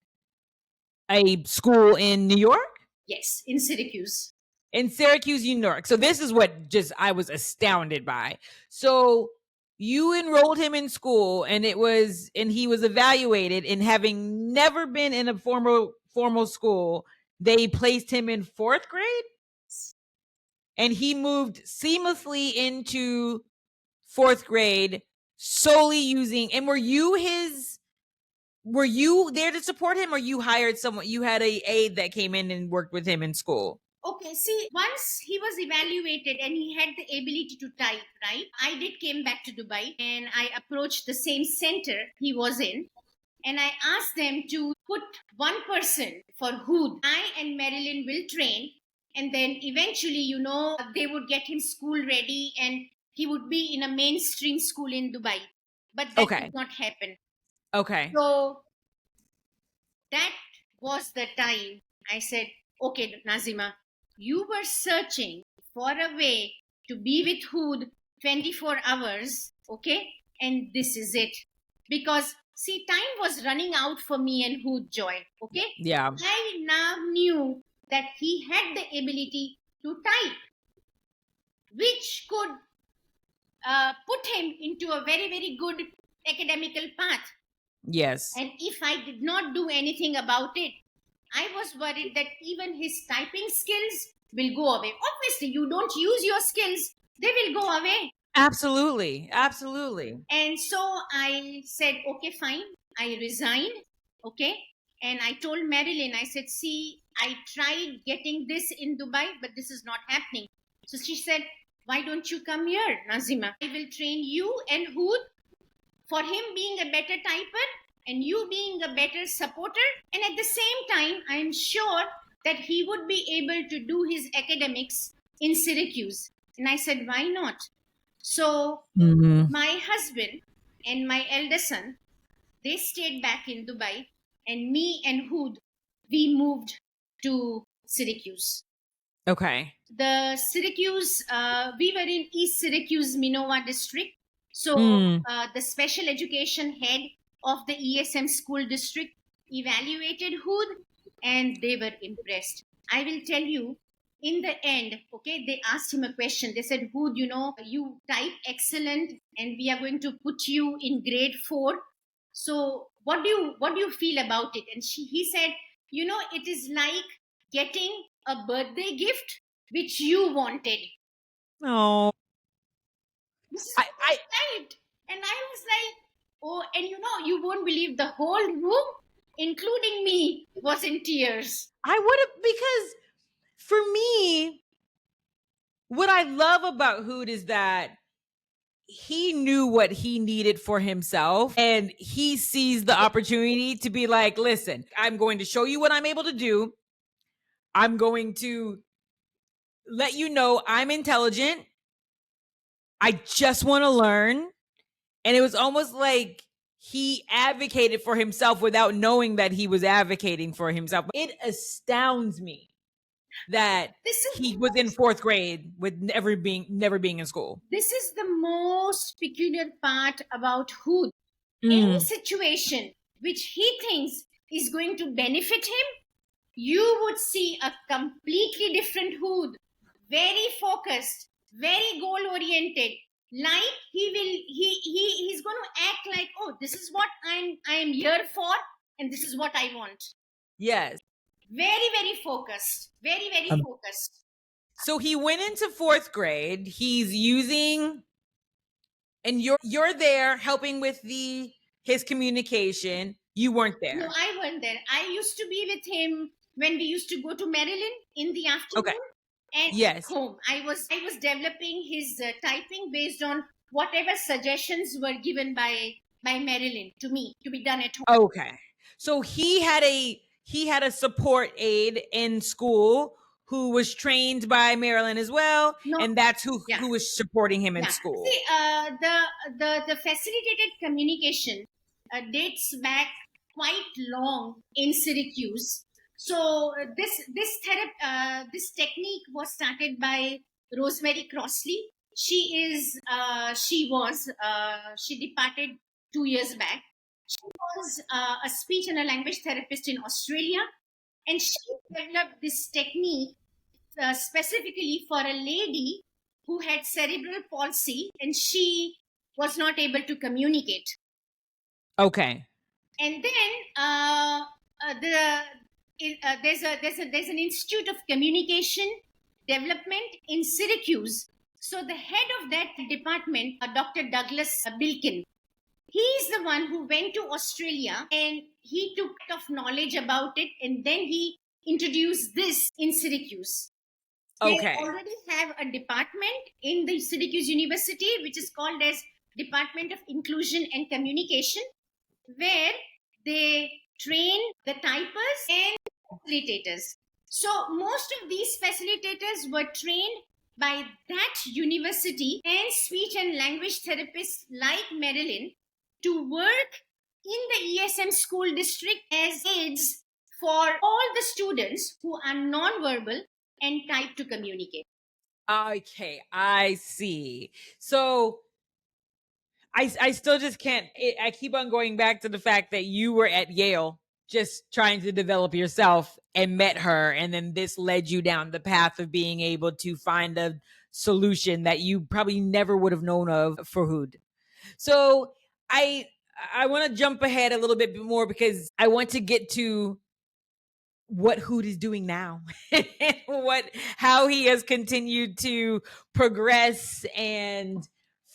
a school in New York? Yes, in Syracuse. In Syracuse, New York. So this is what I was astounded by. So you enrolled him in school and he was evaluated, and having never been in a formal school, they placed him in 4th grade and he moved seamlessly into 4th grade solely using, and were you there to support him, or you hired someone, you had a aide that came in and worked with him in school? Okay, see, once he was evaluated and he had the ability to type, right? I came back to Dubai and I approached the same center he was in, and I asked them to put one person for who I and Marilyn will train And then eventually, they would get him school ready and he would be in a mainstream school in Dubai. But that Okay. did not happen. Okay. So that was the time I said, okay, Nazima, you were searching for a way to be with Hood 24 hours, okay? And this is it. Because, see, time was running out for me and Hood Joy, okay? Yeah. I now knew that he had the ability to type, which could put him into a very, very good academical path. Yes. And if I did not do anything about it, I was worried that even his typing skills will go away. Obviously, you don't use your skills, they will go away. Absolutely. Absolutely. And so I said, okay, fine. I resigned. Okay. And I told Marilyn, I said, see, I tried getting this in Dubai, but this is not happening. So she said, why don't you come here, Nazima? I will train you and Hood for him being a better typer and you being a better supporter. And at the same time, I'm sure that he would be able to do his academics in Syracuse. And I said, why not? So my husband and my elder son, they stayed back in Dubai, and me and Hood, we moved to Syracuse. Okay. The Syracuse, we were in East Syracuse, Minowa district. So the special education head of the ESM school district evaluated Hood and they were impressed. I will tell you, in the end, okay, they asked him a question. They said, Hood, you type excellent and we are going to put you in grade 4. So what do you feel about it? And he said, it is like getting a birthday gift which you wanted. Oh. This is I right. And I was like, oh, and you won't believe the whole room, including me, was in tears. I would have, because for me, what I love about Hood is that he knew what he needed for himself and he sees the opportunity to be like, listen, I'm going to show you what I'm able to do. I'm going to let you know I'm intelligent. I just want to learn. And it was almost like he advocated for himself without knowing that he was advocating for himself. It astounds me that he was in 4th grade with never being in school. This is the most peculiar part about Hood. Any situation which he thinks is going to benefit him, you would see a completely different Hood, very focused, very goal oriented. Like he's going to act like, oh, this is what I'm here for, and this is what I want. Yes. Very, very focused. Very, very focused. So he went into 4th grade. He's using, and you're there helping with his communication. You weren't there. No, I weren't there. I used to be with him when we used to go to Maryland in the afternoon. Okay. And Yes. home. I was developing his typing based on whatever suggestions were given by Marilyn to me to be done at home. Okay. So he had a support aide in school who was trained by Marilyn as well, No. and that's who was supporting him in school. See, the facilitated communication dates back quite long in Syracuse. So this technique was started by Rosemary Crossley. She departed 2 years back. She was a speech and a language therapist in Australia, and she developed this technique specifically for a lady who had cerebral palsy and she was not able to communicate. Okay. And then there's an Institute of Communication Development in Syracuse. So the head of that department, Dr. Douglas Bilkin, he's the one who went to Australia and he took of knowledge about it, and then he introduced this in Syracuse. Okay. They already have a department in the Syracuse University, which is called as Department of Inclusion and Communication, where they train the typers and facilitators. So most of these facilitators were trained by that university and speech and language therapists like Marilyn to work in the ESM school district as aides for all the students who are nonverbal and type to communicate. Okay, I see. So I still just can't. I keep on going back to the fact that you were at Yale just trying to develop yourself and met her, and then this led you down the path of being able to find a solution that you probably never would have known of for Hood. So I I want to jump ahead a little bit more because I want to get to what Hood is doing now, what how he has continued to progress and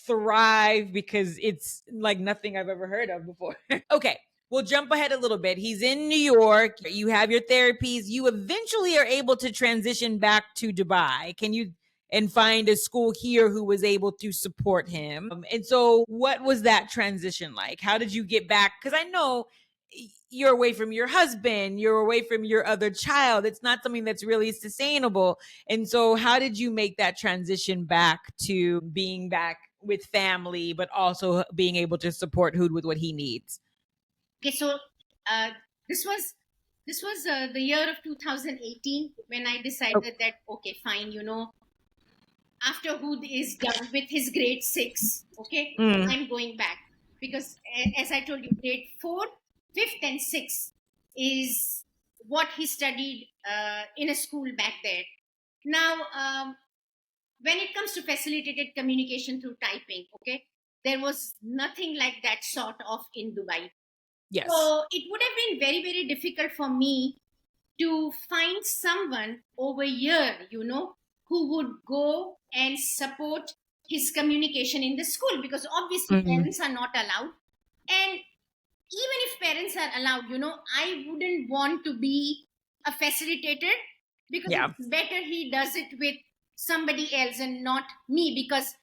thrive, because it's like nothing I've ever heard of before. Okay, we'll jump ahead a little bit. He's in New York. You have your therapies. You eventually are able to transition back to Dubai. Can you and find a school here who was able to support him? And so, what was that transition like? How did you get back? Because I know you're away from your husband, you're away from your other child. It's not something that's really sustainable. And so, how did you make that transition back to being back with family, but also being able to support Hood with what he needs? Okay, so uh, this was the year of 2018 when I decided that okay, fine, after Hood is done with his grade 6, okay, I'm going back because as I told you, grade 4, 5th, and 6th is what he studied in a school back there. Now, when it comes to facilitated communication through typing, okay, there was nothing like that sort of in Dubai. Yes. So it would have been very, very difficult for me to find someone over here, who would go and support his communication in the school because obviously parents are not allowed. And even if parents are allowed, I wouldn't want to be a facilitator because Yeah. it's better he does it with somebody else and not me because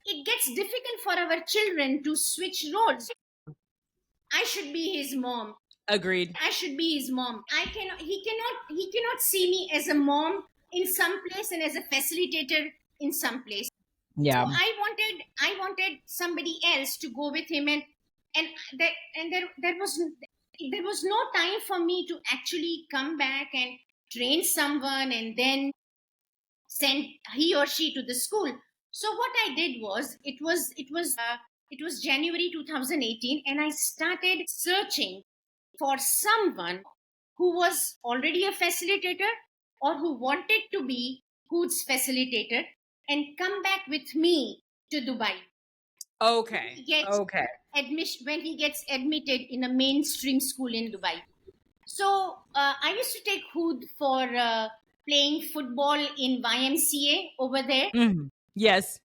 it gets difficult for our children to switch roles. I should be his mom. Agreed. I should be his mom. He cannot see me as a mom in some place and as a facilitator in some place. So Yeah. I wanted somebody else to go with him and that and there was no time for me to actually come back and train someone and then send he or she to the school. So what I did was it was January 2018 and I started searching for someone who was already a facilitator or who wanted to be who's facilitator and come back with me to Dubai. Okay. He gets Okay. admission when he gets admitted in a mainstream school in Dubai. So I used to take Hood for playing football in YMCA over there. Yes.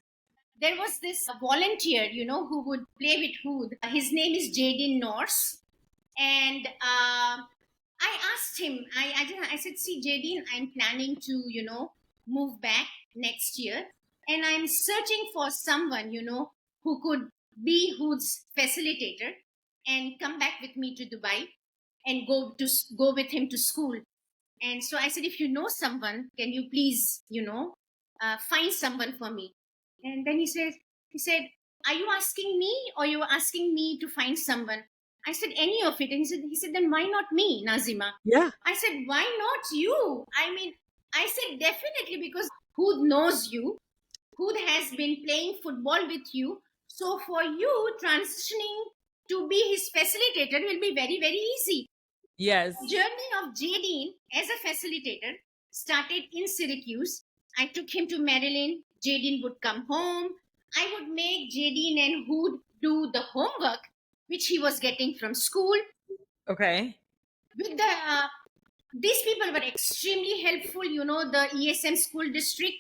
There was this volunteer, who would play with Hood. His name is Jaden Norse. And I asked him, I said, see, Jaden, I'm planning to, move back next year. And I'm searching for someone, who could be Hood's facilitator and come back with me to Dubai and go with him to school. And so I said, if you know someone, can you please, find someone for me? And then he said, are you asking me or you are asking me to find someone? I said, any of it. And he said, then why not me, Nazima? Yeah. I said, why not you? I mean, I said, definitely because Hood knows you. Hood has been playing football with you. So for you, transitioning to be his facilitator will be very, very easy. Yes. The journey of Jadine as a facilitator started in Syracuse. I took him to Maryland. Jadine would come home. I would make Jadine and Hood do the homework which he was getting from school. Okay. With these people were extremely helpful. The ESM school district,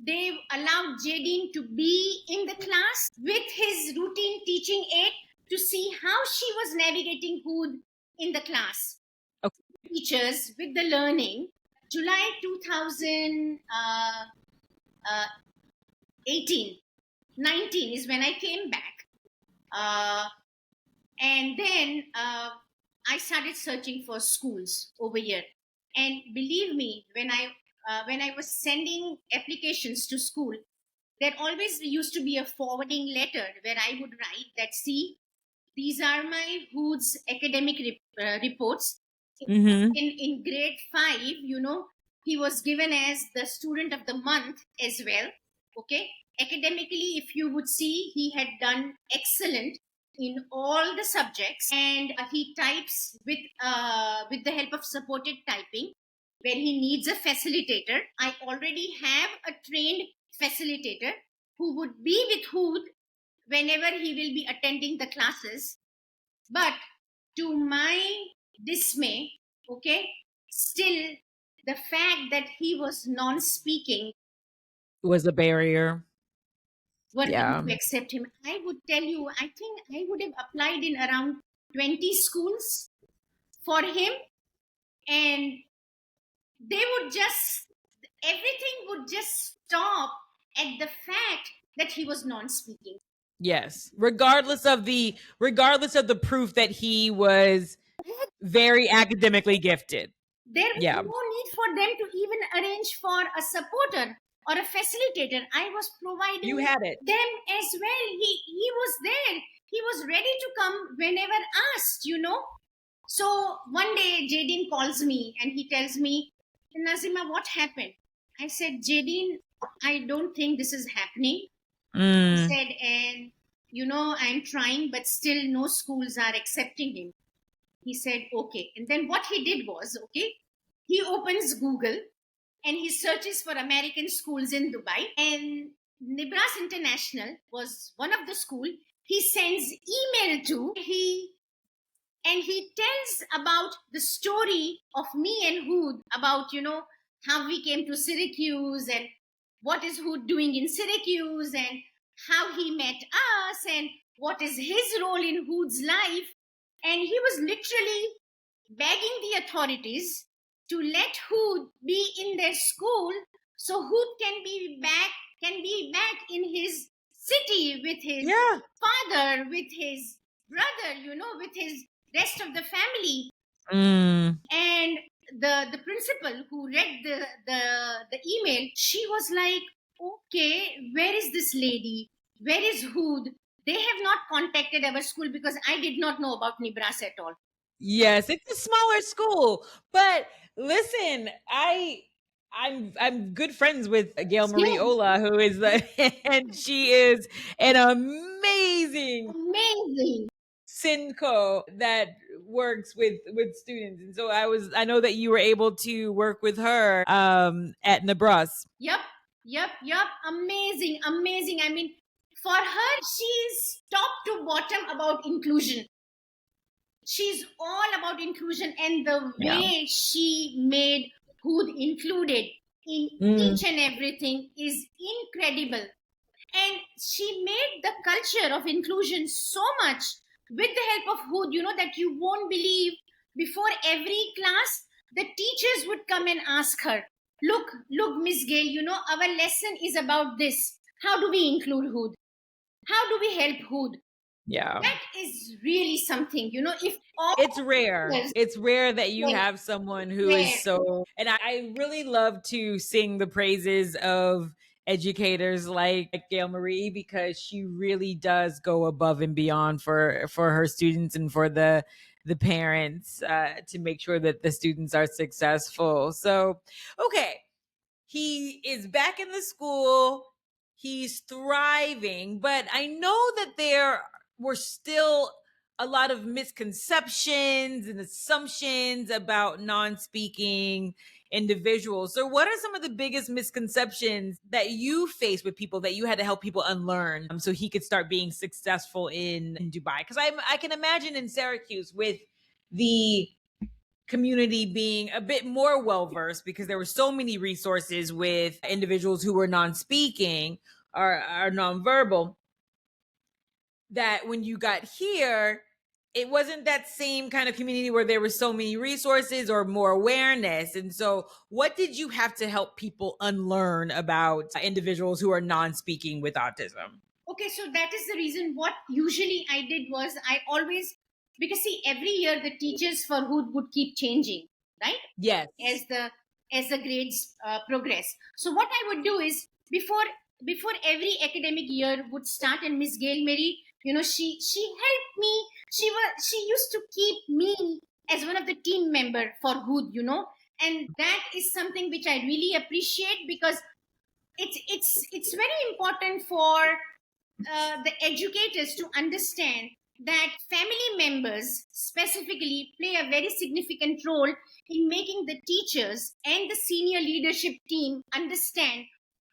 they allowed Jadine to be in the class with his routine teaching aid to see how she was navigating Hood in the class. Okay. Teachers with the learning. July 2018, 19 is when I came back. And then I started searching for schools over here. And believe me, when I was sending applications to school, there always used to be a forwarding letter where I would write that, see, these are my Hood's academic reports. Mm-hmm. In grade 5, he was given as the student of the month as well. Okay, academically, if you would see, he had done excellent in all the subjects, and he types with the help of supported typing where he needs a facilitator. I already have a trained facilitator who would be with Hood whenever he will be attending the classes. But to my dismay, okay, still the fact that he was non speaking Was a barrier. were ready Yeah. to accept him. I would tell you, I think I would have applied in around 20 schools for him, and they would just, everything would just stop at the fact that he was non speaking. Yes. Regardless of the proof that he was very academically gifted. There was Yeah. no need for them to even arrange for a supporter or a facilitator. I was providing You had it. them as well. He was there. He was ready to come whenever asked. So one day Jadine calls me and he tells me, Nazima, what happened? I said, Jadine, I don't think this is happening. He Mm. said, and I'm trying, but still no schools are accepting him. He said, okay. And then what he did was, okay, he opens Google and he searches for American schools in Dubai. And Nebraska International was one of the school. He sends email to he and he tells about the story of me and Hood, about how we came to Syracuse and what is Hood doing in Syracuse and how he met us and what is his role in Hood's life. And he was literally begging the authorities to let Hood be in their school so Hood can be back in his city with his Yeah. father, with his brother, with his rest of the family. Mm. And the principal who read the email, she was like, okay, where is this lady? Where is Hood? They have not contacted our school because I did not know about Nebraska at all. Yes, it's a smaller school, but listen, I'm good friends with Gail Marie Yeah, Ola, who is the and she is an amazing amazing. Synco that works with students. And so I know that you were able to work with her at Nebraska. Yep. Amazing, amazing. I mean, for her, she's top to bottom about inclusion. She's all about inclusion, and the Yeah. way she made Hood included in Mm. each and everything is incredible. And she made the culture of inclusion so much with the help of Hood, that you won't believe. Before every class, the teachers would come and ask her, look, Miss Gail, our lesson is about this. How do we include Hood? How do we help Hood? Yeah. That is really something, if all It's rare. teachers It's rare that you were have someone who is there. so, and I really love to sing the praises of educators like Gail Marie because she really does go above and beyond for her students and for the parents to make sure that the students are successful. So, okay, he is back in the school. He's thriving, but I know that there were still a lot of misconceptions and assumptions about non-speaking individuals. So what are some of the biggest misconceptions that you faced with people that you had to help people unlearn so he could start being successful in Dubai? Because I can imagine in Syracuse with the community being a bit more well versed because there were so many resources with individuals who were non-speaking or non-verbal that when you got here it wasn't that same kind of community where there were so many resources or more awareness. And so what did you have to help people unlearn about individuals who are non-speaking with autism? Okay, so that is the reason. What usually I did was I always, because see, every year the teachers for Hood would keep changing. right? Yes. As the grades progress. So what I would do is, before every academic year would start, and Miss Gail Mary, she helped me. She used to keep me as one of the team member for Hood, and that is something which I really appreciate, because it's very important for the educators to understand that family members specifically play a very significant role in making the teachers and the senior leadership team understand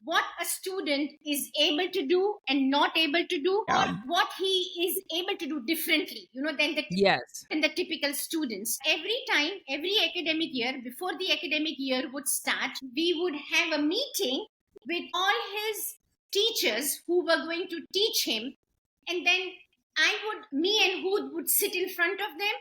what a student is able to do and not able to do, or what he is able to do differently, Yes. than the typical students. Every time, every academic year, before the academic year would start, we would have a meeting with all his teachers who were going to teach him. And then me and Hood would sit in front of them,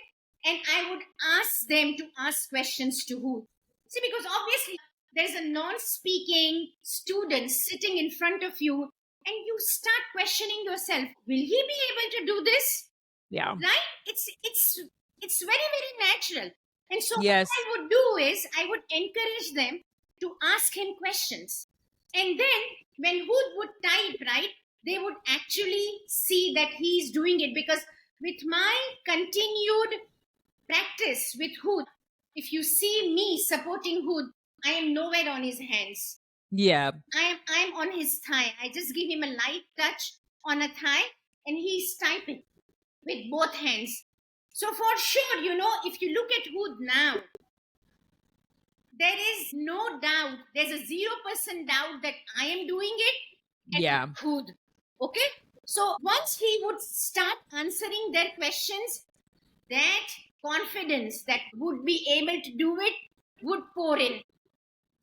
and I would ask them to ask questions to Hood. See, because obviously there's a non-speaking student sitting in front of you, and you start questioning yourself, will he be able to do this? Yeah. Right? It's very, very natural. And so Yes. what I would do is I would encourage them to ask him questions. And then when Hood would type, right, they would actually see that he's doing it, because with my continued practice with Hood, if you see me supporting Hood, I am nowhere on his hands. Yeah. I'm on his thigh. I just give him a light touch on a thigh, and he's typing with both hands. So for sure, if you look at Hood now, there is no doubt, there's a 0% doubt that I am doing it. Yeah. Hood. Okay? So once he would start answering their questions, that confidence that would be able to do it would pour in.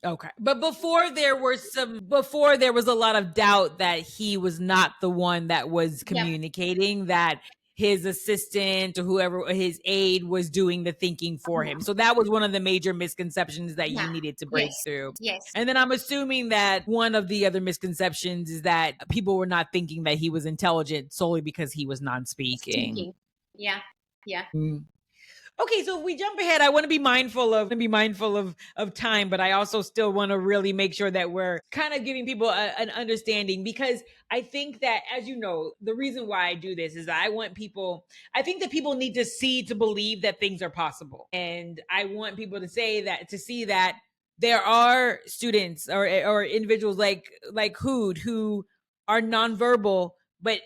Okay. But before there was a lot of doubt that he was not the one that was communicating, that his assistant or whoever, his aide, was doing the thinking for him. So that was one of the major misconceptions that you needed to break through. Yes. And then I'm assuming that one of the other misconceptions is that people were not thinking that he was intelligent solely because he was non-speaking. Yeah. Okay, so if we jump ahead, I want to be mindful of time, but I also still want to really make sure that we're kind of giving people an understanding, because I think that, as you know, the reason why I do this is I think that people need to see to believe that things are possible. And I want people to see that there are students or individuals like Hood who are nonverbal, but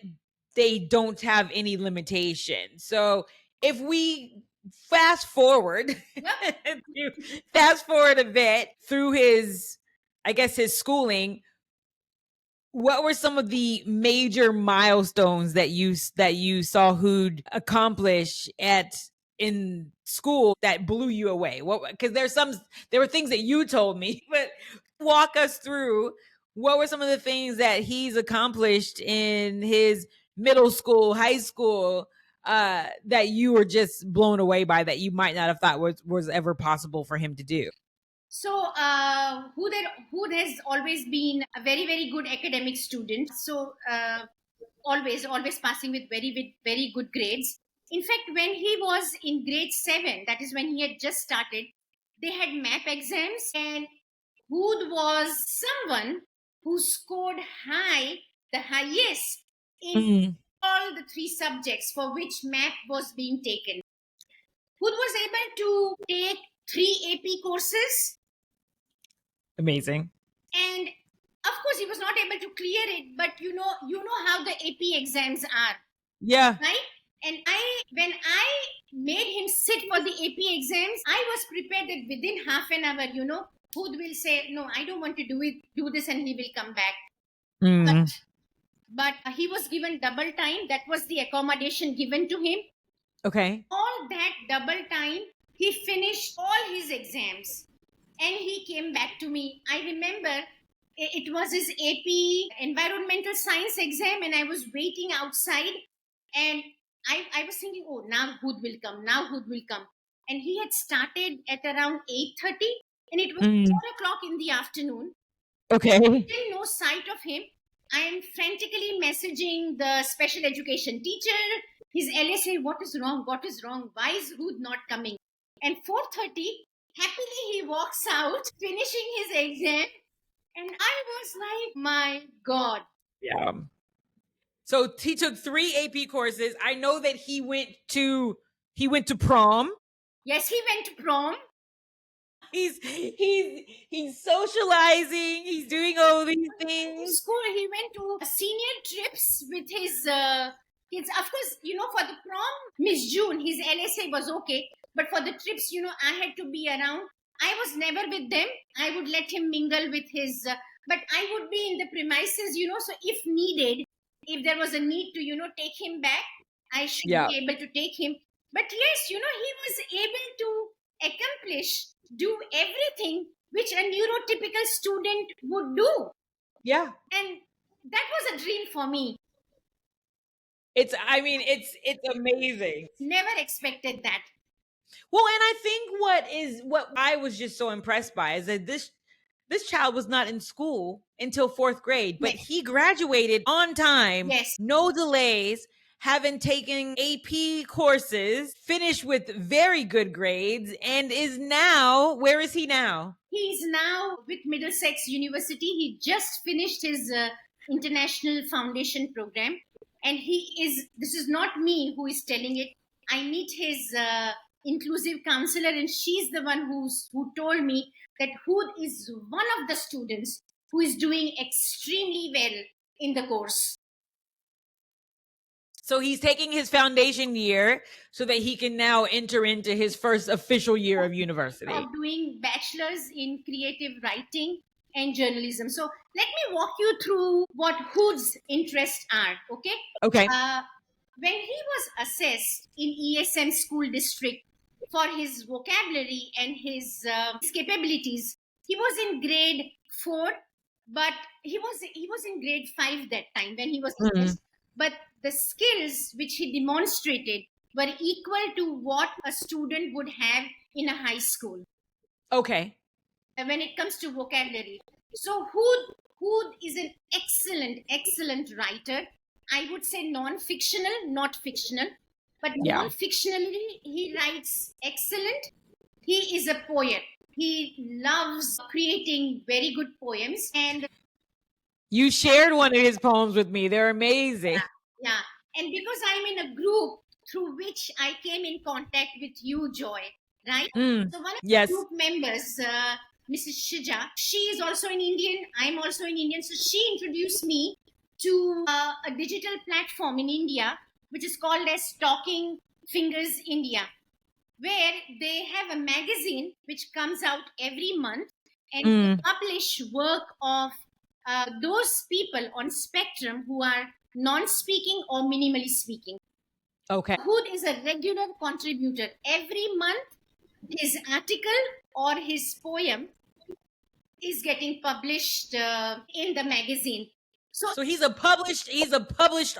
they don't have any limitation. So if we fast forward a bit through his schooling, what were some of the major milestones that you saw Hood accomplish in school that blew you away? Because there were things that you told me, but walk us through what were some of the things that he's accomplished in his middle school, high school, that you were just blown away by, that you might not have thought was ever possible for him to do. So Hood has always been a very, very good academic student. So always passing with very good grades. In fact, when he was in grade 7, that is when he had just started, they had map exams, and Hood was someone who scored the highest in all the 3 subjects for which map was being taken. Hood was able to take 3 AP courses. Amazing. And of course, he was not able to clear it, but you know how the AP exams are. Yeah. Right? And when I made him sit for the AP exams, I was prepared that within half an hour, Hood will say, no, I don't want to do this, and he will come back. But he was given double time. That was the accommodation given to him. Okay. All that double time, he finished all his exams, and he came back to me. I remember it was his AP environmental science exam, and I was waiting outside, and I was thinking, oh, now Hood will come. And he had started at around 8:30, and it was 4 o'clock in the afternoon. Okay. Still no sight of him. I am frantically messaging the special education teacher, his LSA, what is wrong? Why is Hood not coming? And 4:30, Happily, he walks out, finishing his exam. And I was like, my God. Yeah. So he took 3 AP courses. I know that he went to prom. Yes, he went to prom. He's socializing. He's doing all these things. School, he went to senior trips with his kids. Of course, for the prom, Miss June, his LSA was okay. But for the trips, I had to be around. I was never with them. I would let him mingle with his, but I would be in the premises, so if needed, if there was a need to, take him back, I should be able to take him. But yes, he was able to accomplish, do everything which a neurotypical student would do. Yeah. And that was a dream for me. It's amazing. Never expected that. Well, and I think what I was just so impressed by is that this child was not in school until 4th grade, but Yes. he graduated on time, Yes. no delays, having taken AP courses, finished with very good grades, and is now, where is he now? He's now with Middlesex University. He just finished his international foundation program. And this is not me who is telling it. I meet his inclusive counselor, and she's the one who told me that Hood is one of the students who is doing extremely well in the course. So he's taking his foundation year so that he can now enter into his first official year of university. Of doing bachelor's in creative writing and journalism. So let me walk you through what Hood's interests are. Okay. Okay. When he was assessed in ESM school district for his vocabulary and his capabilities, he was in grade 4, but he was in grade 5 that time when he was assessed. But the skills which he demonstrated were equal to what a student would have in a high school. Okay. When it comes to vocabulary. So Hood is an excellent writer. I would say non-fictional, not fictional. But non-fictionally, he writes excellent. He is a poet. He loves creating very good poems. And you shared one of his poems with me. They're amazing. Yeah. And because I'm in a group through which I came in contact with you, Joy, right? So one of the group members, Mrs. Shija, she is also an Indian. I'm also an Indian. So she introduced me to a digital platform in India, which is called as Talking Fingers India, where they have a magazine which comes out every month, and they publish work of those people on spectrum who are non-speaking or minimally speaking. Okay. Hood is a regular contributor. Every month, his article or his poem is getting published in the magazine. So he's a published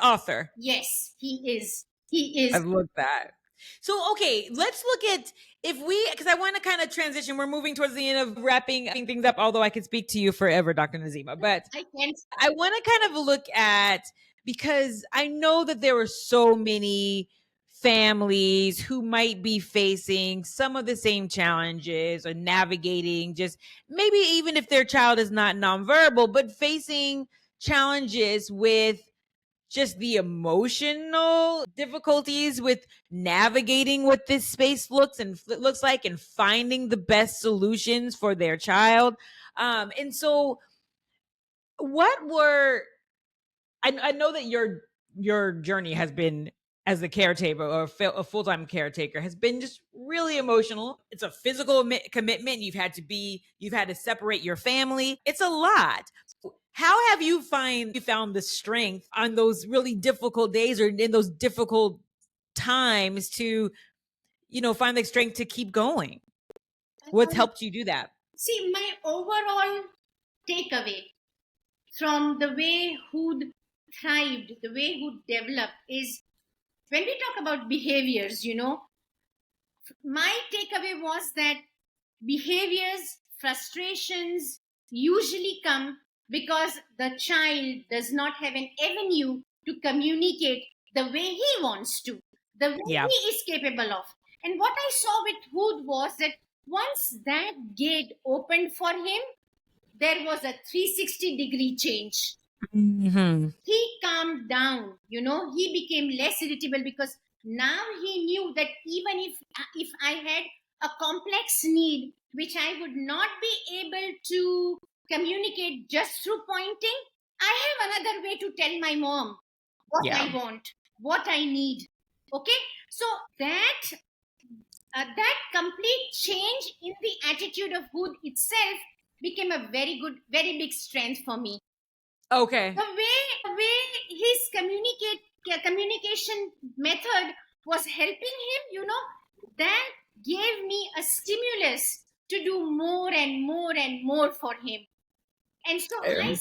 author. Yes, he is. He is. I love that. So, okay, let's look at because I want to kind of transition. We're moving towards the end of wrapping things up, although I could speak to you forever, Dr. Nazima. But I want to kind of look at, because I know that there are so many families who might be facing some of the same challenges or navigating, just maybe even if their child is not nonverbal, but facing challenges with just the emotional difficulties with navigating what this space looks like and finding the best solutions for their child. And so I know that your journey has been, as a caretaker or a full-time caretaker, has been just really emotional. It's a physical commitment. You've had to separate your family. It's a lot. How have you found the strength on those really difficult days or in those difficult times to, find the strength to keep going? What's helped you do that? See, my overall takeaway from the way Hood thrived, the way Hood developed is, when we talk about behaviors, my takeaway was that behaviors, frustrations usually come because the child does not have an avenue to communicate the way he wants to, the way he is capable of. And what I saw with Hood was that Once that gate opened for him, there was a 360-degree change. Mm-hmm. He calmed down, he became less irritable, because now he knew that even if I had a complex need which I would not be able to communicate just through pointing, I have another way to tell my mom what Yeah. I want, what I need. Okay, so that complete change in the attitude of Hood itself became a very good, very big strength for me. Okay. The way his communication method was helping him, that gave me a stimulus to do more and more and more for him. And so Um,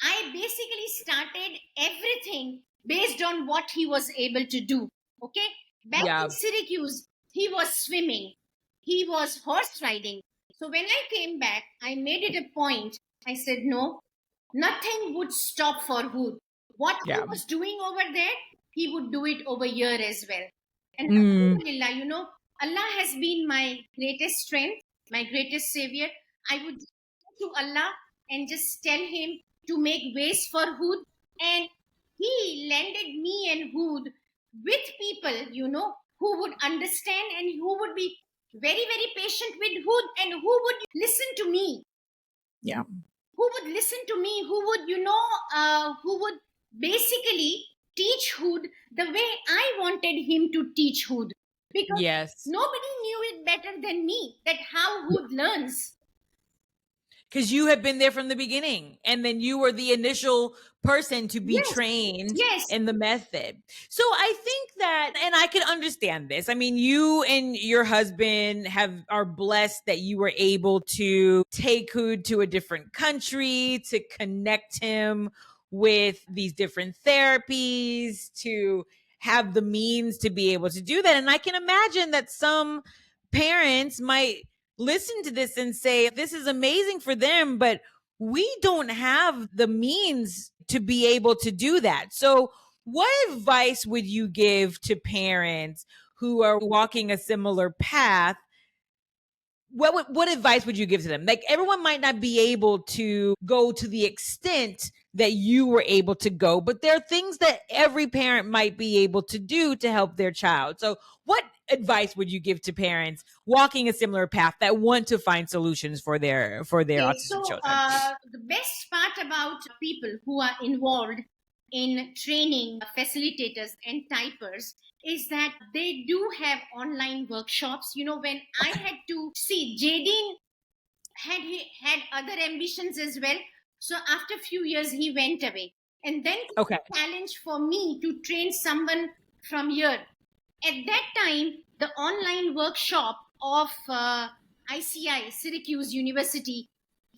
I basically started everything based on what he was able to do. Okay. Back yeah. in Syracuse, he was swimming, he was horse riding. So when I came back, I made it a point. I said, no, nothing would stop for Hood. What he Yeah. was doing over there, he would do it over here as well. And Mm, alhamdulillah, Allah has been my greatest strength, my greatest savior. I would go to Allah and just tell him to make ways for Hood. And he landed me and Hood with people, who would understand and who would be very, very patient with Hood, and who would listen to me, yeah. who would, who would basically teach Hood the way I wanted him to teach Hood. Because Yes. nobody knew it better than me that how Hood learns. Because you have been there from the beginning, and then you were the initial person to be Yes, trained yes, in the method. So I think that, and I can understand this. I mean, you and your husband are blessed that you were able to take Hood to a different country, to connect him with these different therapies, to have the means to be able to do that. And I can imagine that some parents might listen to this and say, this is amazing for them, but we don't have the means to be able to do that. So, what advice would you give to parents who are walking a similar path? What advice would you give to them? Like, everyone might not be able to go to the extent that you were able to go, but there are things that every parent might be able to do to help their child. So what advice would you give to parents walking a similar path that want to find solutions for their Okay, autistic so children? the best part about people who are involved in training facilitators and typers is that they do have online workshops. When I had to see, Jadine had other ambitions as well. So after a few years, he went away, and then it Okay. was a challenge for me to train someone from here. At that time, the online workshop of ICI, Syracuse University,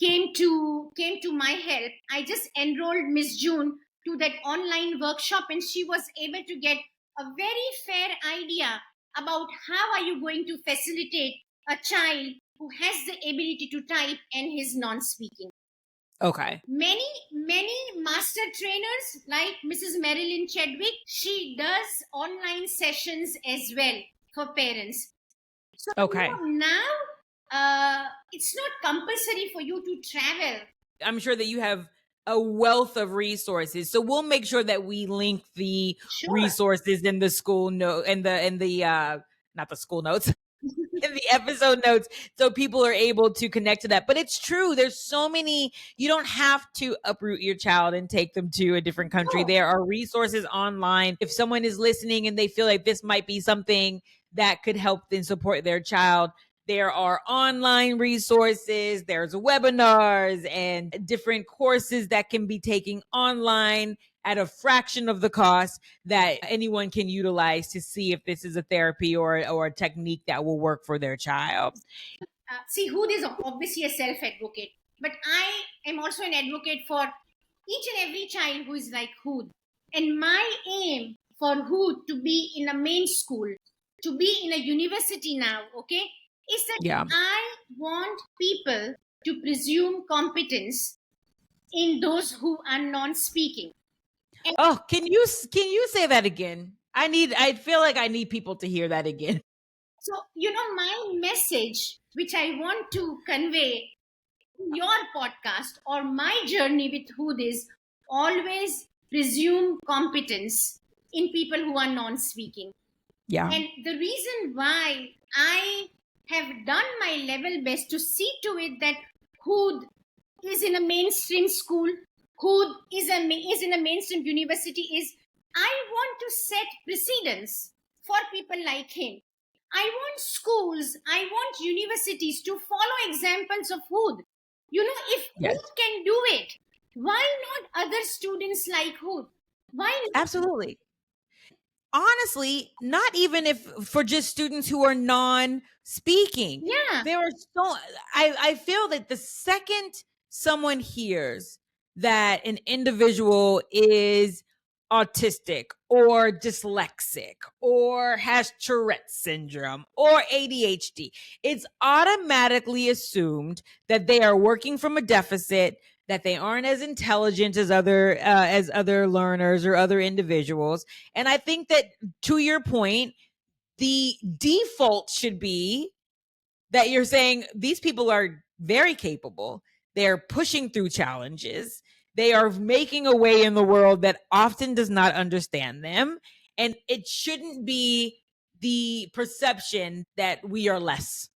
came to my help. I just enrolled Miss June to that online workshop, and she was able to get a very fair idea about how are you going to facilitate a child who has the ability to type and his non-speaking. Okay. Many master trainers like Mrs. Marilyn Chadwick, she does online sessions as well for parents. So Okay. now it's not compulsory for you to travel. I'm sure that you have a wealth of resources. So we'll make sure that we link the Sure. resources in the school note and the not the school notes in the episode notes, so people are able to connect to that. But it's true, there's so many. You don't have to uproot your child and take them to a different country. No. There are resources online. If someone is listening and they feel like this might be something that could help and support their child, there are online resources, there's webinars and different courses that can be taken online at a fraction of the cost that anyone can utilize to see if this is a therapy or a technique that will work for their child. See, Hood is obviously a self advocate, but I am also an advocate for each and every child who is like Hood. And my aim for Hood to be in a main school, to be in a university now, okay, is that Yeah. I want people to presume competence in those who are non speaking. Oh, can you say that again? I feel like I need people to hear that again. So, my message, which I want to convey in your podcast or my journey with Hood, is always presume competence in people who are non speaking. Yeah. And the reason why I have done my level best to see to it that Hood is in a mainstream school, who is in a mainstream university, is I want to set precedents for people like him. I want schools, I want universities to follow examples of Hood. If Yes. Hood can do it, why not other students like Hood? Why not? Absolutely. Honestly, not even if for just students who are non-speaking. Yeah, There are so I feel that the second someone hears that an individual is autistic or dyslexic or has Tourette's syndrome or ADHD, it's automatically assumed that they are working from a deficit, that they aren't as intelligent as other learners or other individuals. And I think that, to your point, the default should be that you're saying these people are very capable. They're pushing through challenges. They are making a way in the world that often does not understand them. And it shouldn't be the perception that we are less.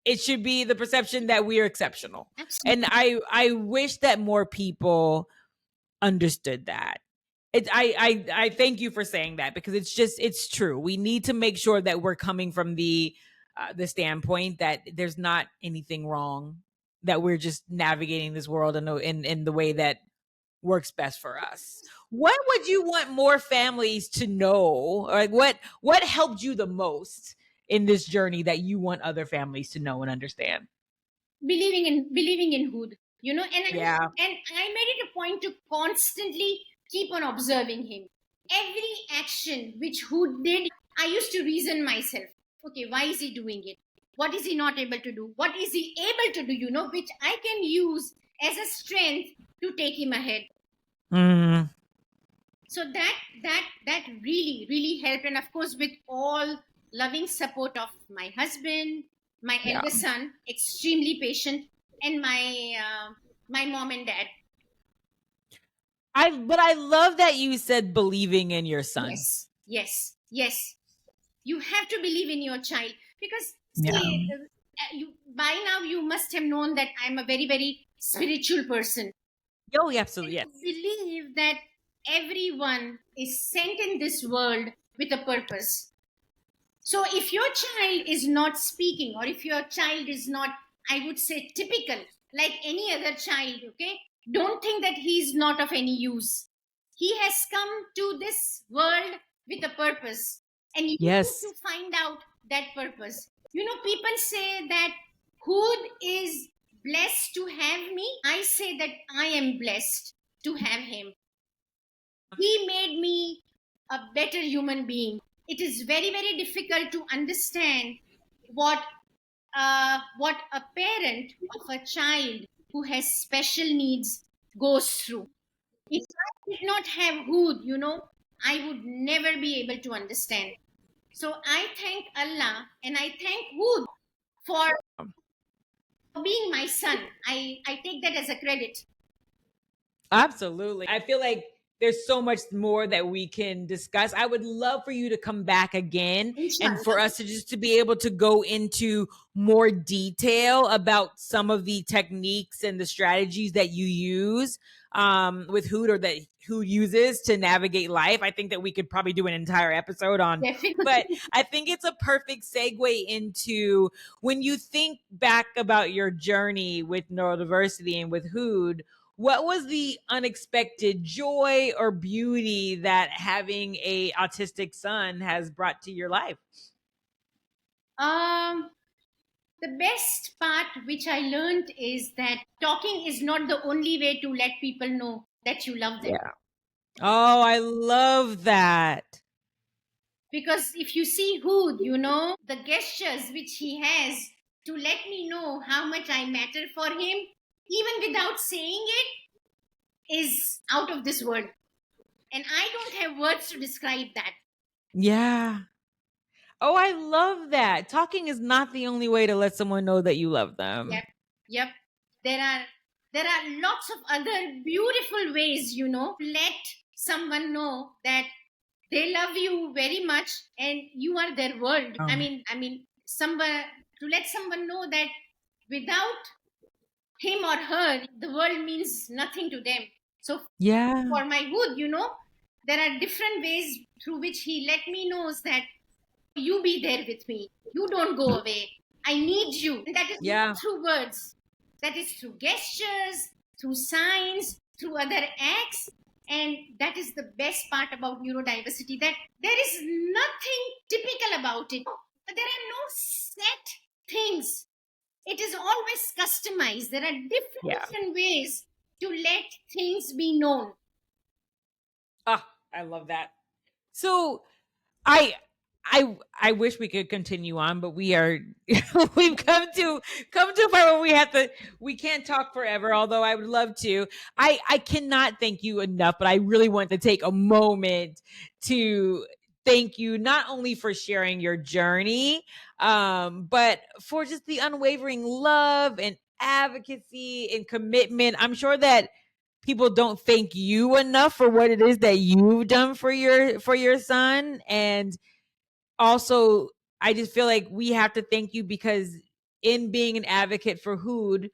It should be the perception that we are exceptional. And absolutely. I wish that more people understood that. I thank you for saying that, because it's true. We need to make sure that we're coming from the standpoint that there's not anything wrong, that we're just navigating this world in the way that works best for us. What would you want more families to know? Or like what helped you the most in this journey that you want other families to know and understand? Believing in Hood, Yeah. and I made it a point to constantly keep on observing him. Every action which Hood did, I used to reason myself, okay, why is he doing it? What is he not able to do? What is he able to do, which I can use as a strength to take him ahead. Mm, So that really really helped, and of course with all loving support of my husband, my yeah. elder son, extremely patient, and my mom and dad. But I love that you said believing in your son. Yes, yes, yes, you have to believe in your child, because Yeah. see, you by now you must have known that I'm a very very spiritual person. Oh, yeah, absolutely. I Yes. believe that everyone is sent in this world with a purpose. So if your child is not speaking, or if your child is not, I would say, typical, like any other child, okay, don't think that he's not of any use. He has come to this world with a purpose, and you need Yes. to find out that purpose. People say that Hood is blessed to have me. I say that I am blessed to have him. He made me a better human being. It is very very difficult to understand what a parent of a child who has special needs goes through. If I did not have Hood, I would never be able to understand. So I thank Allah and I thank Hood for being my son. I take that as a credit. Absolutely. I feel like there's so much more that we can discuss. I would love for you to come back again and for Inshallah. us to just to be able to go into more detail about some of the techniques and the strategies that you use with Hood, or that Hood uses to navigate life. I think that we could probably do an entire episode on, but Definitely. I think it's a perfect segue into when you think back about your journey with neurodiversity and with Hood. What was the unexpected joy or beauty that having a autistic son has brought to your life? Um, the best part which I learned is that talking is not the only way to let people know that you love them. Yeah. Oh, I love that. Because if you see Hood, the gestures which he has to let me know how much I matter for him, even without saying it, is out of this world. And I don't have words to describe that. Yeah. Oh, I love that. Talking is not the only way to let someone know that you love them. Yep, yep. There are lots of other beautiful ways, let someone know that they love you very much and you are their world. I mean, someone to let someone know that without him or her, the world means nothing to them. So Yeah. for my good, there are different ways through which he let me knows that you be there with me. You don't go away. I need you. And that is Yeah. not through words. That is through gestures, through signs, through other acts. And that is the best part about neurodiversity, that there is nothing typical about it. There are no set things. It is always customized. There are Yeah. different ways to let things be known. Ah, I love that. So I I wish we could continue on, but we are we've come to a point where we can't talk forever, although I would love to. I cannot thank you enough, but I really want to take a moment to thank you not only for sharing your journey, but for just the unwavering love and advocacy and commitment. I'm sure that people don't thank you enough for what it is that you've done for your son. And also, I just feel like we have to thank you because in being an advocate for Hood,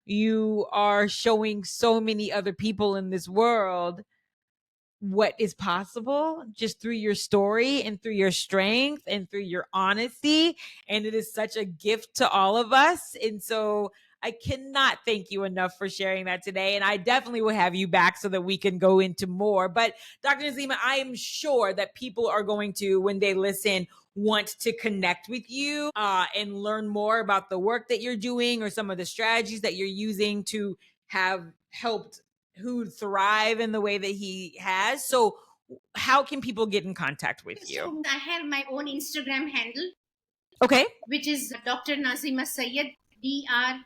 you are showing so many other people in this world what is possible just through your story and through your strength and through your honesty. And it is such a gift to all of us. And so I cannot thank you enough for sharing that today. And I definitely will have you back so that we can go into more. But Dr. Nazima, I am sure that people are going to, when they listen, want to connect with you and learn more about the work that you're doing or some of the strategies that you're using to have helped who thrive in the way that he has. So how can people get in contact with you? So I have my own Instagram handle, Okay. which is Dr. Nazima Saiyed, DrNazima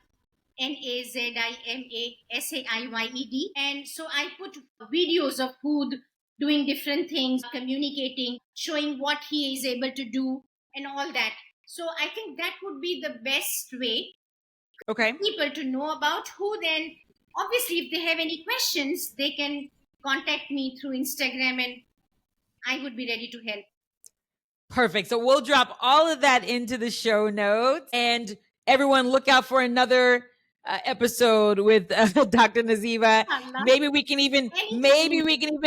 Saiyed. And so I put videos of Hood doing different things, communicating, showing what he is able to do, and all that. So I think that would be the best way Okay. people to know about Hood. And obviously, if they have any questions, they can contact me through Instagram, and I would be ready to help. Perfect. So we'll drop all of that into the show notes, and everyone look out for another episode with Dr. Nazima. Maybe we can even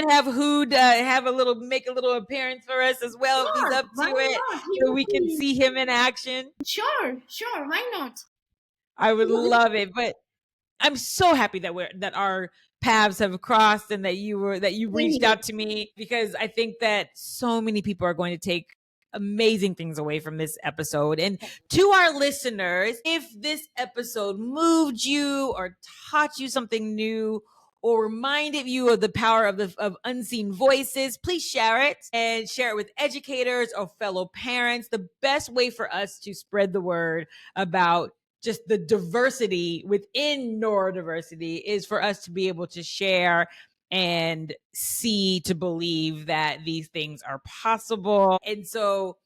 have Hood make a little appearance for us as well if he's up Why to it, not? so we can see him in action. Sure, why not? I would love it. But I'm so happy that our paths have crossed and that you reached out to me, because I think that so many people are going to take amazing things away from this episode. And to our listeners, if this episode moved you or taught you something new or reminded you of the power of unseen voices, please share it and share it with educators or fellow parents. The best way for us to spread the word about just the diversity within neurodiversity is for us to be able to share and see to believe that these things are possible. And so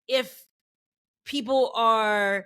if people are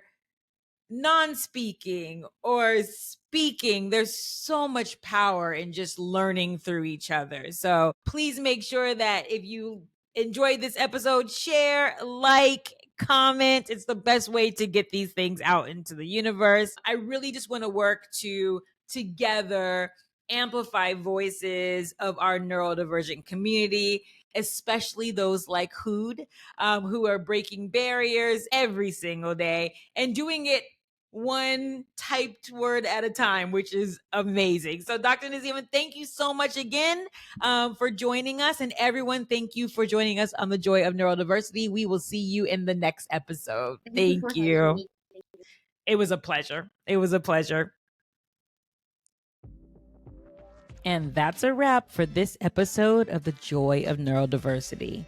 non-speaking or speaking, there's so much power in just learning through each other. So please make sure that if you enjoyed this episode, share, like, comment. It's the best way to get these things out into the universe. I really just want to work to together amplify voices of our neurodivergent community, especially those like Hood, who are breaking barriers every single day and doing it one typed word at a time, which is amazing. So, Dr. Nazima, thank you so much again for joining us. And everyone, thank you for joining us on The Joy of Neurodiversity. We will see you in the next episode. Thank you. It was a pleasure. It was a pleasure. And that's a wrap for this episode of The Joy of Neurodiversity.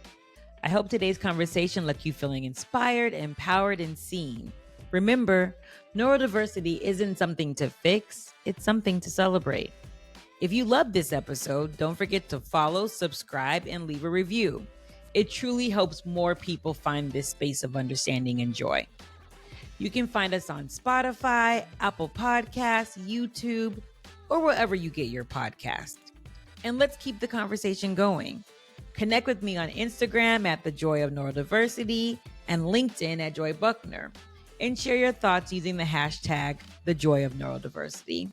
I hope today's conversation left you feeling inspired, empowered, and seen. Remember, neurodiversity isn't something to fix, it's something to celebrate. If you loved this episode, don't forget to follow, subscribe, and leave a review. It truly helps more people find this space of understanding and joy. You can find us on Spotify, Apple Podcasts, YouTube, or wherever you get your podcast. And let's keep the conversation going. Connect with me on Instagram at The Joy of Neurodiversity and LinkedIn at Joy Buckner, and share your thoughts using the hashtag The Joy of Neurodiversity.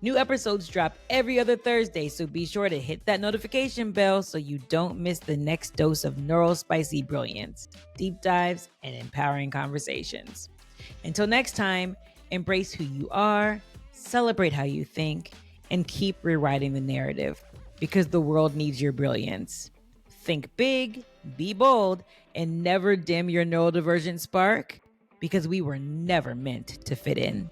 New episodes drop every other Thursday, so be sure to hit that notification bell so you don't miss the next dose of neurospicy brilliance, deep dives, and empowering conversations. Until next time, embrace who you are, celebrate how you think, and keep rewriting the narrative, because the world needs your brilliance. Think big, be bold, and never dim your neurodivergent spark, because we were never meant to fit in.